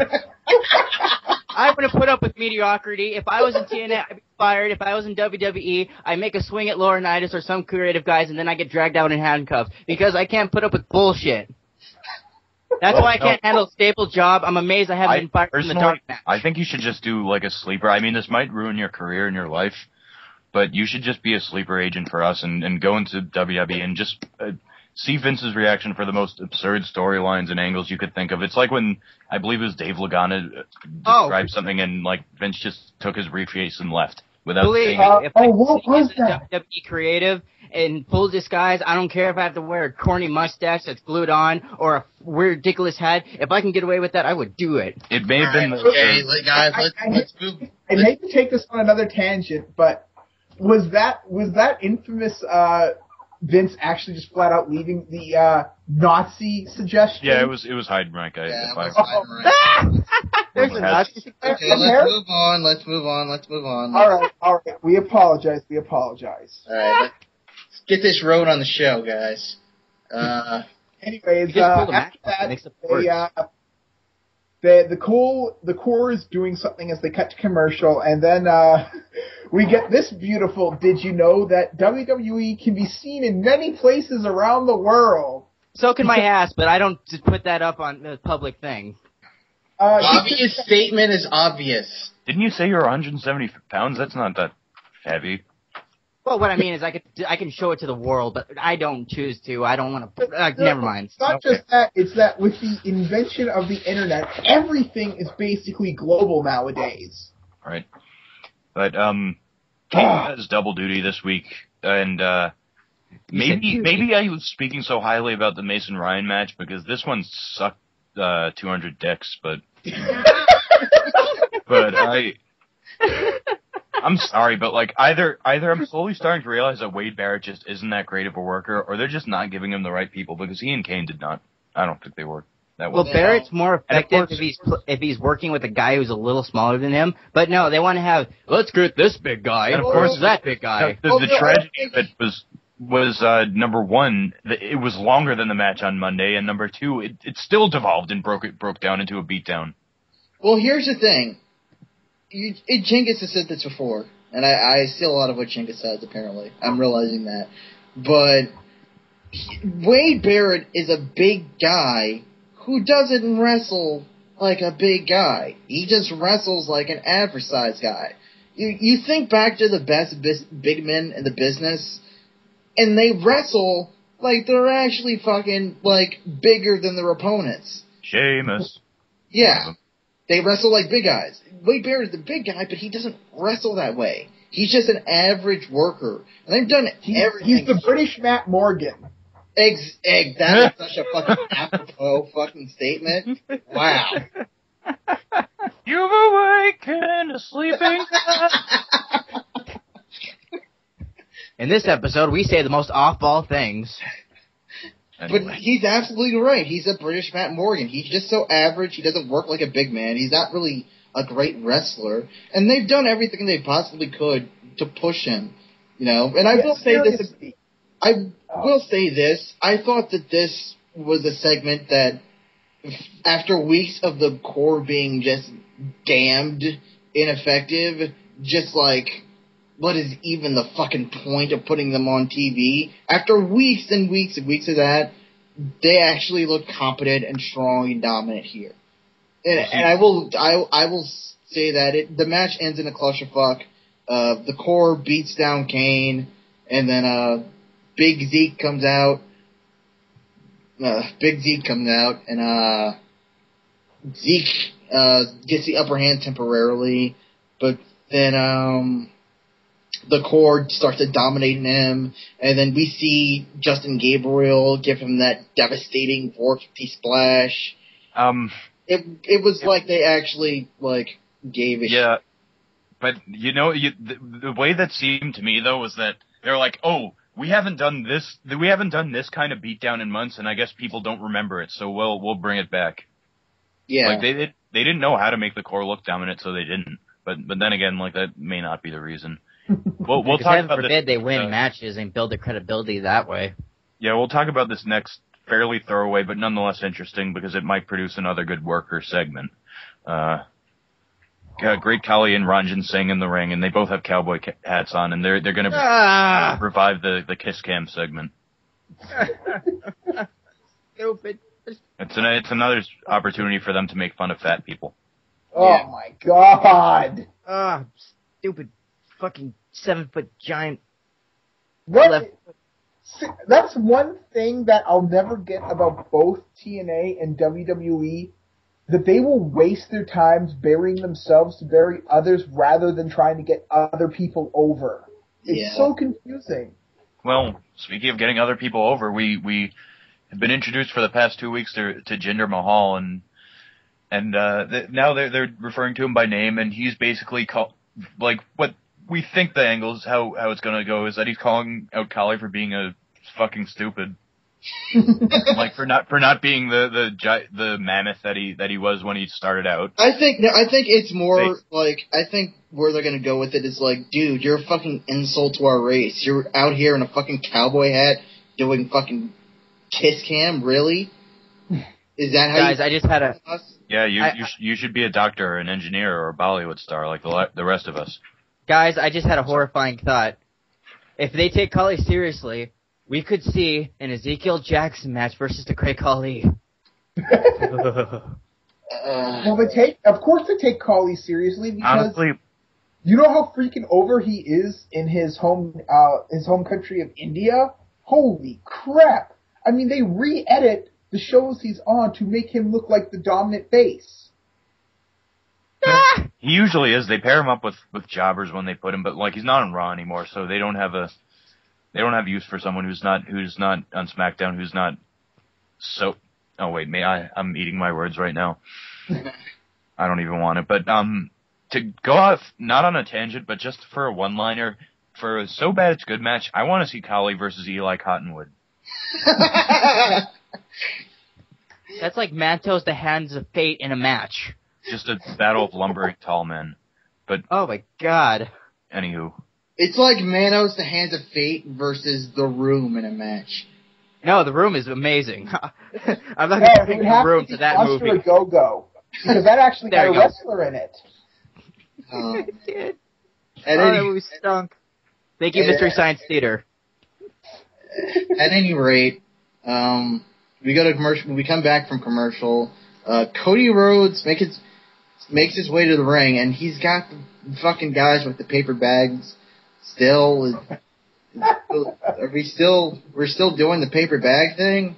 I wouldn't put up with mediocrity. If I was in TNA, I'd be fired. If I was in WWE, I'd make a swing at Laurinaitis or some creative guys, and then I get dragged out in handcuffs because I can't put up with bullshit. That's why I can't handle a stable job. I'm amazed I haven't been fired from the dark match. I think you should just do like a sleeper. I mean, this might ruin your career and your life, but you should just be a sleeper agent for us and go into WWE and just see Vince's reaction for the most absurd storylines and angles you could think of. It's like when, I believe it was Dave Lagana described something and like Vince just took his briefcase and left without saying it. What was that? WWE creative in full disguise. I don't care if I have to wear a corny mustache that's glued on or a ridiculous hat. If I can get away with that, I would do it. It may have been... Okay, guys, let's move. I hate to take this on another tangent, but was that infamous Vince actually just flat out leaving the Nazi suggestion? Yeah, it was Heidenreich. There's a Nazi suggestion. Okay, let's move on. All right. We apologize. All right, let's get this road on the show, guys. Anyways, after that, the core is doing something as they cut to commercial, and then we get this beautiful. Did you know that WWE can be seen in many places around the world? So can my ass, but I don't just put that up on the public thing. Obvious statement is obvious. Didn't you say you're 170 pounds? That's not that heavy. Well, what I mean is I can show it to the world, but I don't choose to. I don't want to. Never mind. It's not just that. It's that with the invention of the internet, everything is basically global nowadays. Right. But Kane has double duty this week, and maybe I was speaking so highly about the Mason Ryan match because this one sucked 200 dicks, but I'm sorry, but like either I'm slowly starting to realize that Wade Barrett just isn't that great of a worker, or they're just not giving him the right people because he and Kane did not. I don't think they were that well. Well, Barrett's more effective if he's working with a guy who's a little smaller than him. But no, they want to have let's get this big guy. And of course, that big guy. The tragedy that was number one, it was longer than the match on Monday, and number two, it still devolved and broke down into a beatdown. Well, here's the thing. Jenkins has said this before, and I steal a lot of what Jenkins says, apparently. I'm realizing that. But Wade Barrett is a big guy who doesn't wrestle like a big guy. He just wrestles like an average size guy. You think back to the best big men in the business, and they wrestle like they're actually fucking, like, bigger than their opponents. Sheamus. Yeah. They wrestle like big guys. Wade Barrett is the big guy, but he doesn't wrestle that way. He's just an average worker. And they've done everything. He's the British Matt Morgan. That is such a fucking apropos fucking statement. Wow. You've awakened a sleeping In this episode, we say the most off-ball things. But he's absolutely right. He's a British Matt Morgan. He's just so average. He doesn't work like a big man. He's not really a great wrestler. And they've done everything they possibly could to push him. You know, and I will say this. I thought that this was a segment that, after weeks of the core being just damned ineffective, just like, what is even the fucking point of putting them on TV? After weeks and weeks and weeks of that, they actually look competent and strong and dominant here. And I will say that the match ends in a clusterfuck. The core beats down Kane, and then Big Zeke comes out. And Zeke gets the upper hand temporarily, but then the core starts to dominate him, and then we see Justin Gabriel give him that devastating 450 splash. It was like they actually gave a shit. But the way that seemed to me though was that they're like, oh, we haven't done this kind of beatdown in months, and I guess people don't remember it, so we'll bring it back. Yeah, like they didn't know how to make the core look dominant, so they didn't. But then again, that may not be the reason. We'll talk about this. Forbid they win matches and build their credibility that way. Yeah, we'll talk about this next, fairly throwaway, but nonetheless interesting because it might produce another good worker segment. Great Khali and Ranjan Singh in the ring, and they both have cowboy hats on, and they're going to revive the Kiss Cam segment. Stupid. It's another opportunity for them to make fun of fat people. Oh my god! Stupid fucking 7-foot giant. What? See, that's one thing that I'll never get about both TNA and WWE, that they will waste their times burying themselves to bury others rather than trying to get other people over. It's so confusing. Well, speaking of getting other people over, we have been introduced for the past 2 weeks to Jinder Mahal, and now they're referring to him by name, and he's basically like what we think the angle is how it's going to go is that he's calling out Khali for being a fucking stupid, like for not being the mammoth that he was when he started out. I think it's more like, I think where they're gonna go with it is like, dude, you're a fucking insult to our race. You're out here in a fucking cowboy hat doing fucking Kiss Cam, really? Is that how? Guys, I just had a. Yeah, you should be a doctor, or an engineer, or a Bollywood star like the rest of us. Guys, I just had a horrifying thought. If they take Khali seriously, we could see an Ezekiel Jackson match versus the Great Khali. Well, of course they take Khali seriously because honestly, you know how freaking over he is in his home country of India. Holy crap! I mean, they re-edit the shows he's on to make him look like the dominant face. He usually is. They pair him up with jobbers when they put him, but like he's not on Raw anymore, so they don't have use for someone who's not on SmackDown, who's not so. Oh wait, I'm eating my words right now. I don't even want it, but to go off not on a tangent, but just for a one-liner for a So Bad It's Good match, I want to see Khali versus Eli Cottonwood. That's like Mantos the Hands of Fate in a match. Just a battle of lumbering tall men. But oh my god. Anywho. It's like Manos the Hands of Fate versus The Room in a match. No, The Room is amazing. I'm not comparing The Room to that movie. Monster Go-Go, because that actually had a wrestler in it. It did. That movie stunk. Thank you, Mystery Science Theater. At any rate, we go to commercial. We come back from commercial. Cody Rhodes makes his way to the ring, and he's got the fucking guys with the paper bags. Still, we're still doing the paper bag thing?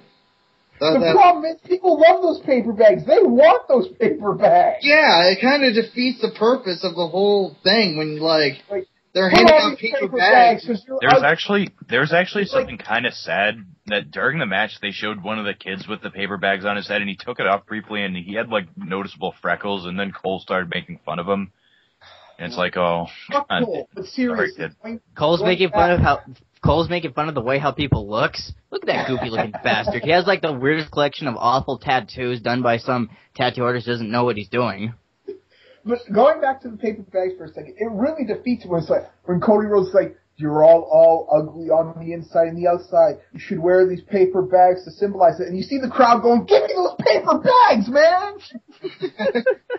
The problem is people love those paper bags. They want those paper bags. Yeah, it kind of defeats the purpose of the whole thing when, like they're handing out paper bags. There's actually something kind of sad that during the match they showed one of the kids with the paper bags on his head, and he took it off briefly, and he had, like, noticeable freckles, and then Cole started making fun of him. And it's like, oh, Cole, but seriously, Cole's making fun of the way how people looks. Look at that goofy looking bastard. He has like the weirdest collection of awful tattoos done by some tattoo artist who doesn't know what he's doing. But going back to the paper bags for a second, it really defeats when Cody Rhodes is like, you're all ugly on the inside and the outside. You should wear these paper bags to symbolize it. And you see the crowd going, give me those paper bags, man!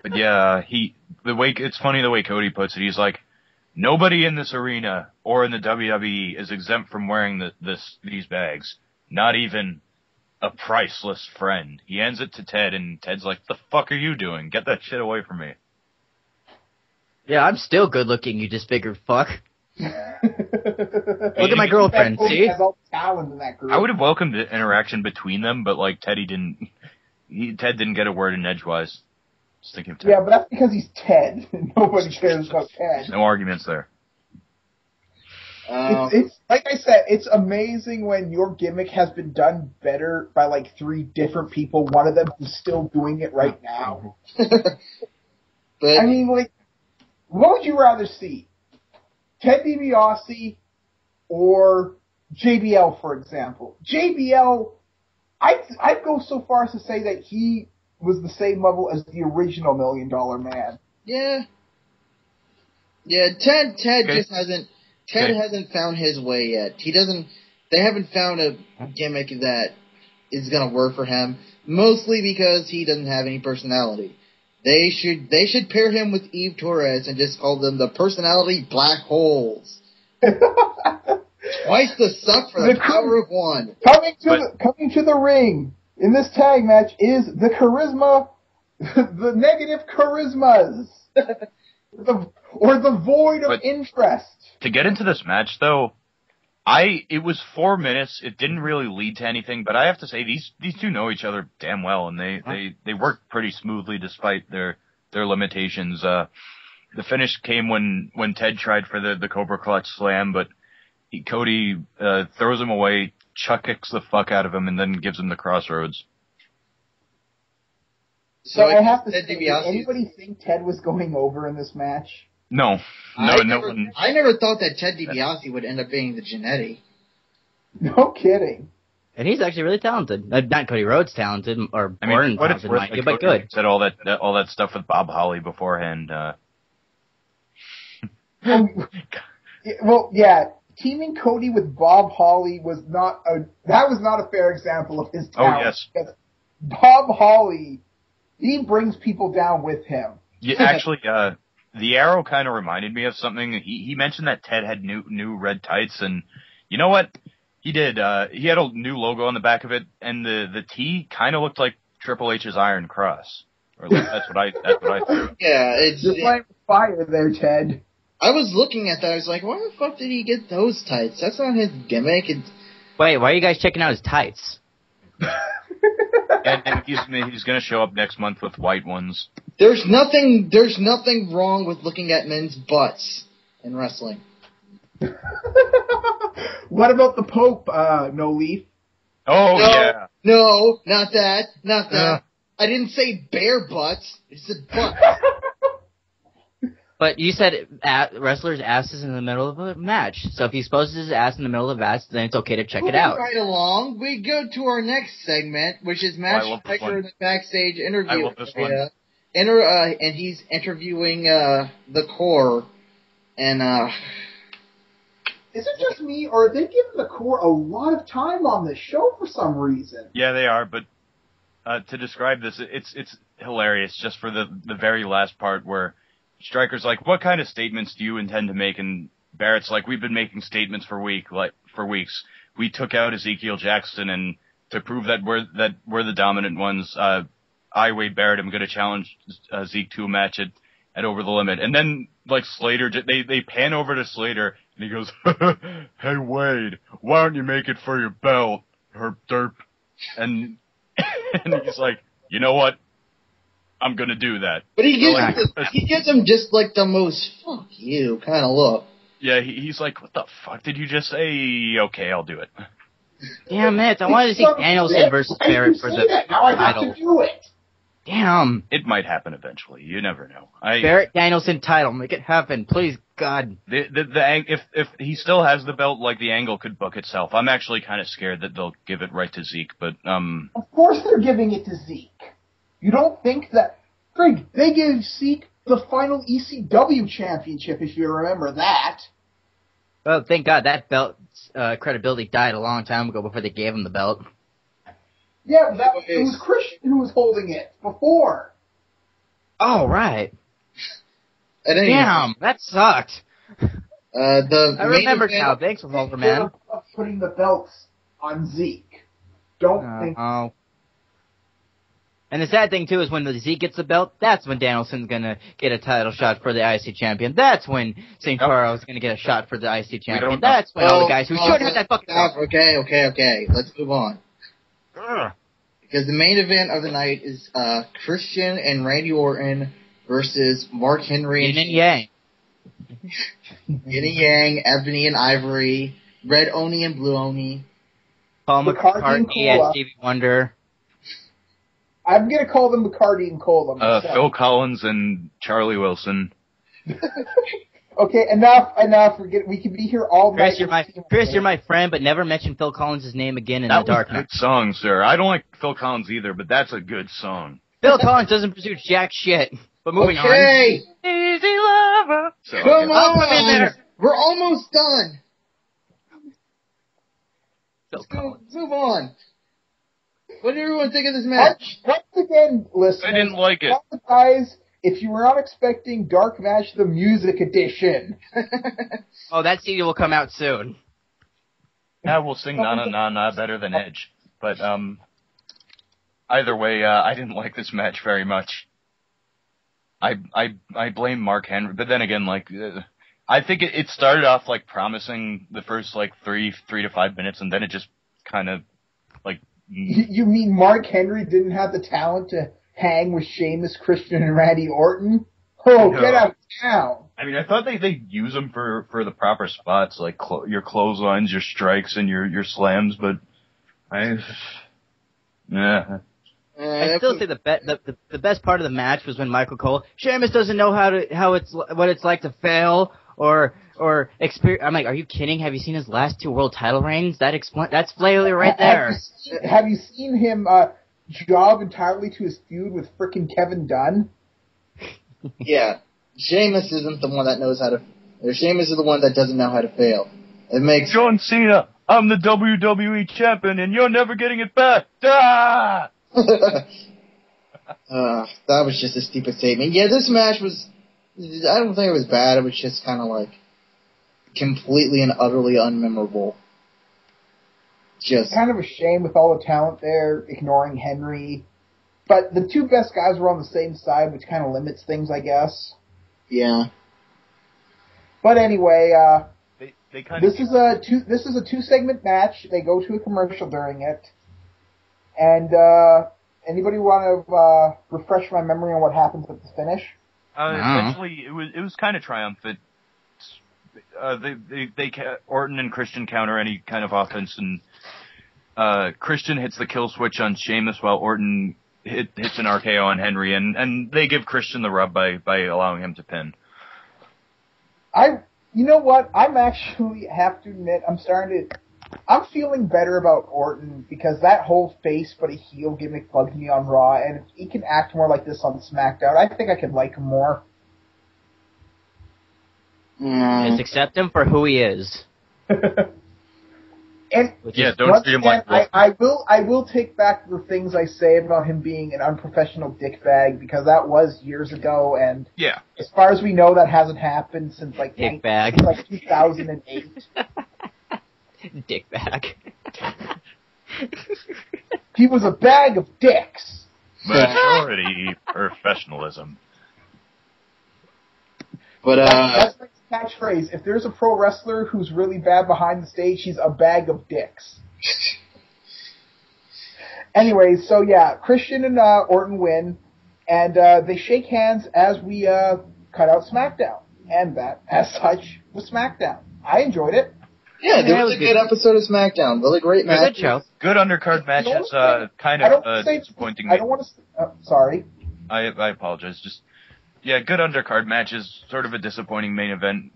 But yeah, it's funny the way Cody puts it. He's like, nobody in this arena or in the WWE is exempt from wearing these bags. Not even a priceless friend. He hands it to Ted, and Ted's like, the fuck are you doing? Get that shit away from me. Yeah, I'm still good looking, you disfigured fuck. Look at my girlfriend, see? I would have welcomed the interaction between them, but like Ted didn't get a word in edgewise. Yeah, but that's because he's Ted. Nobody cares about Ted. No arguments there. It's like I said, it's amazing when your gimmick has been done better by like 3 different people. One of them who's still doing it right now. But I mean, like, what would you rather see? Ted DiBiase or JBL, for example? JBL, I'd go so far as to say that he was the same level as the original $1 Million Man. Yeah. Yeah, Ted just hasn't found his way yet. They haven't found a gimmick that is gonna work for him, mostly because he doesn't have any personality. They should pair him with Eve Torres and just call them the personality black holes. Twice the suck for the power of one. Coming to the ring in this tag match is the charisma, the negative charismas, or the void of interest. To get into this match, though, it was 4 minutes. It didn't really lead to anything, but I have to say these two know each other damn well, and they work pretty smoothly despite their limitations. The finish came when Ted tried for the Cobra Clutch Slam, but Cody throws him away, chuck kicks the fuck out of him, and then gives him the Crossroads. So I have to say, did anybody think Ted was going over in this match? No. I never thought that Ted DiBiase would end up being the Jannetty. No kidding. And he's actually really talented. Not Cody Rhodes talented, or Orton talented, but good. Said all that stuff with Bob Holly beforehand. Well, yeah, teaming Cody with Bob Holly was not a fair example of his talent. Oh yes. Because Bob Holly, he brings people down with him. Yeah, actually, the arrow kind of reminded me of something. He mentioned that Ted had new red tights, and you know what? He did. He had a new logo on the back of it, and the T kind of looked like Triple H's Iron Cross. Or at least that's what I thought. Yeah, You're playing with fire there, Ted. I was looking at that. I was like, why the fuck did he get those tights? That's not his gimmick. Wait, why are you guys checking out his tights? and he's going to show up next month with white ones. There's nothing wrong with looking at men's butts in wrestling. What about the Pope, No Leaf? Oh, no, yeah. No, not that. I didn't say bare butts. I said butts. But you said wrestler's ass is in the middle of a match. So if he exposes his ass in the middle of a match, then it's okay to check it out. Right along, we go to our next segment, which is Match Striker in the backstage interview. I love this one. And he's interviewing the Core. And is it just me, or are they giving the Core a lot of time on this show for some reason? Yeah, they are, but to describe this, it's hilarious just for the very last part where Stryker's like, what kind of statements do you intend to make? And Barrett's like, we've been making statements for weeks. We took out Ezekiel Jackson, and to prove that we're the dominant ones, I, Wade Barrett, am going to challenge Zeke to a match at Over the Limit. And then, like, Slater, they pan over to Slater, and he goes, hey, Wade, why don't you make it for your belt, herp derp? And he's like, you know what? I'm gonna do that. But he gives him just like the most fuck you kind of look. Yeah, he's like, what the fuck did you just say? Okay, I'll do it. Damn it! I wanted to see Danielson versus Barrett for the now I title. have to do it. Damn. It might happen eventually. You never know. Barrett Danielson title, make it happen, please, God. If he still has the belt, like, the angle could book itself. I'm actually kind of scared that they'll give it right to Zeke, but Of course they're giving it to Zeke. You don't think that... Frig, they gave Zeke the final ECW championship, if you remember that. Well, thank God that belt's credibility died a long time ago before they gave him the belt. Yeah, it was Christian who was holding it before. Oh, right. Damn, that sucked. I remember now. Thanks, Revolver Man. Putting the belts on Zeke. Don't think... Oh. And the sad thing, too, is when Zeke gets the belt, that's when Danielson's going to get a title shot for the IC champion. That's when St. Charles is going to get a shot for the IC champion. That's when all the guys who should have that fucking belt. Okay. Let's move on. Because the main event of the night is Christian and Randy Orton versus Mark Henry Yin and Yang. Yin and Yang, Ebony and Ivory, Red Oni and Blue Oni. Paul McCartney as Stevie Wonder. I'm going to call them McCarty and Cola. Phil Collins and Charlie Wilson. Okay, enough. We can be here all night. Chris, you're my friend, but never mention Phil Collins' name again in the dark. That was a good song, sir. I don't like Phil Collins either, but that's a good song. Phil Collins doesn't produce jack shit. But moving on. Easy lover. So, Come on. We're almost done. Let's move on. What did everyone think of this match? Once again, listeners, I didn't like it. Guys, if you were not expecting DarkMatch the Music Edition. Oh, that CD will come out soon. Yeah, we'll sing Na Na Na Na better than Edge. But, either way, I didn't like this match very much. I blame Mark Henry, but then again, like, I think it started off, like, promising the first, like, 3 to 5 minutes, and then it just kind of, like... You mean Mark Henry didn't have the talent to hang with Sheamus, Christian, and Randy Orton? Oh, no. Get out of town. I mean, I thought they'd use them for the proper spots, like your clotheslines, your strikes, and your slams, but yeah. I still say the best part of the match was when Michael Cole, Sheamus doesn't know what it's like to fail or experience. I'm like, are you kidding? Have you seen his last 2 world title reigns? That's failure right there. Have you seen him job entirely to his feud with frickin' Kevin Dunn? Yeah, Sheamus isn't the one that knows how to. Or Sheamus is the one that doesn't know how to fail. It makes John Cena. I'm the WWE champion, and you're never getting it back. Ah! That was just a stupid statement. Yeah, this match was. I don't think it was bad. It was just kind of like completely and utterly unmemorable. Just kind of a shame with all the talent there, ignoring Henry. But the 2 best guys were on the same side, which kind of limits things, I guess. Yeah. But anyway, they kind this is a 2-segment match. They go to a commercial during it. And anybody want to refresh my memory on what happens at the finish? Essentially, it was kind of triumphant. Orton and Christian counter any kind of offense, and Christian hits the kill switch on Sheamus while Orton hits an RKO on Henry, and they give Christian the rub by allowing him to pin. You know what? I'm actually have to admit I'm feeling better about Orton because that whole face but a heel gimmick bugged me on Raw, and if he can act more like this on SmackDown, I think I could like him more. Just accept him for who he is. And don't treat him like I will take back the things I say about him being an unprofessional dickbag because that was years ago, and as far as we know, that hasn't happened since like 2008. Dickbag. He was a bag of dicks. Majority professionalism. But that's my catchphrase. If there's a pro wrestler who's really bad behind the stage, he's a bag of dicks. Anyway, so yeah, Christian and Orton win, and they shake hands as we cut out SmackDown, and that, as such, was SmackDown. I enjoyed it. Yeah, there was a good episode of SmackDown. Really great match. Good show. Good undercard matches. Kind of disappointing. I don't want to. Sorry. I apologize. Just good undercard matches. Sort of a disappointing main event.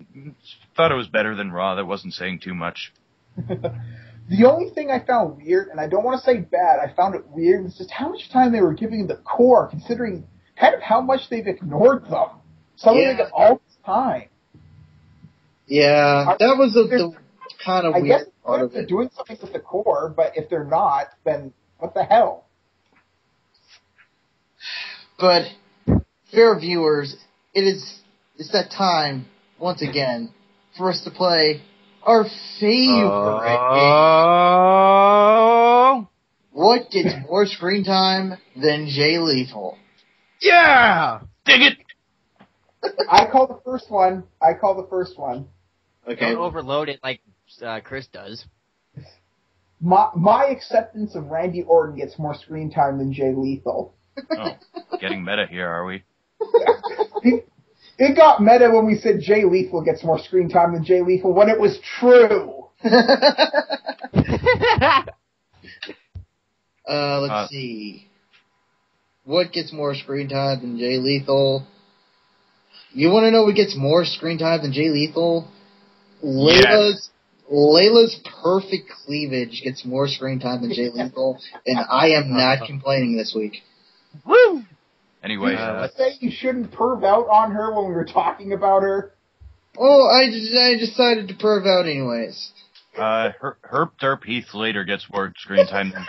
Thought it was better than Raw. That wasn't saying too much. The only thing I found weird, and I don't want to say bad, I found it weird, was just how much time they were giving the core, considering kind of how much they've ignored them. Some of them all the time. Yeah, that was the kind of weird part of it. They're doing something with the core, but if they're not, then what the hell? But, fair viewers, it's that time, once again, for us to play our favorite game. What gets more screen time than Jay Lethal? Yeah! Dig it! I call the first one. Okay. Don't overload it like Chris does. My acceptance of Randy Orton gets more screen time than Jay Lethal. Oh, getting meta here, are we? It got meta when we said Jay Lethal gets more screen time than Jay Lethal when it was true. Let's see. What gets more screen time than Jay Lethal? You want to know what gets more screen time than Jay Lethal? Layla's perfect cleavage gets more screen time than Jay Lethal, and I am not complaining this week. Woo! Anyway, let's say you shouldn't perv out on her when we were talking about her. Oh, I decided to perv out anyways. Herp Derp Heath Slater gets more screen time than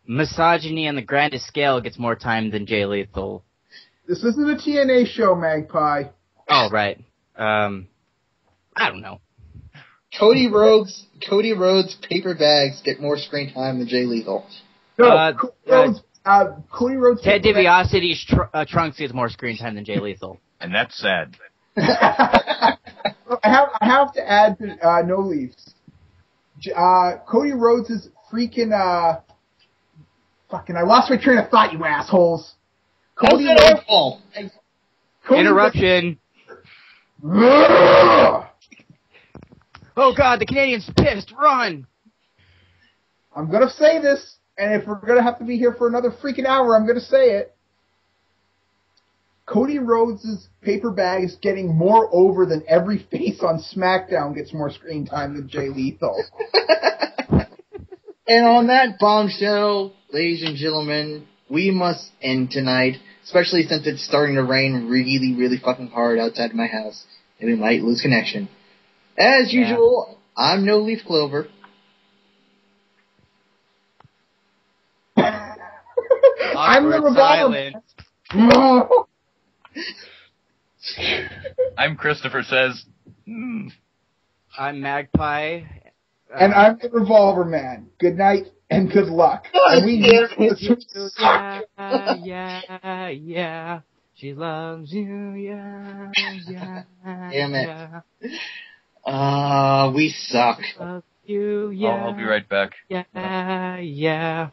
Misogyny on the grandest scale gets more time than Jay Lethal. This isn't a TNA show, Magpie. Oh, right. I don't know. Cody Rhodes paper bags get more screen time than Jay Lethal. No, Cody Rhodes. Ted DiBiase's Trunks gets more screen time than Jay Lethal. And that's sad. I have to add to No Leafs. Cody Rhodes is freaking I lost my train of thought, you assholes. Cody Rhodes. Interruption. Oh God, the Canadians pissed. Run. I'm gonna say this, and if we're gonna have to be here for another freaking hour, I'm gonna say it. Cody Rhodes' paper bag is getting more over than every face on SmackDown gets more screen time than Jay Lethal. And on that bombshell, ladies and gentlemen, we must end tonight, especially since it's starting to rain really, really fucking hard outside of my house, and we might lose connection. As usual, I'm No Leaf Clover. I'm the revolver. I'm Christopher Says. I'm Magpie. And I'm the Revolver Man. Good night and good luck. And we yeah. She loves you, yeah. Damn it. We suck. Love you, yeah. I'll be right back. Yeah.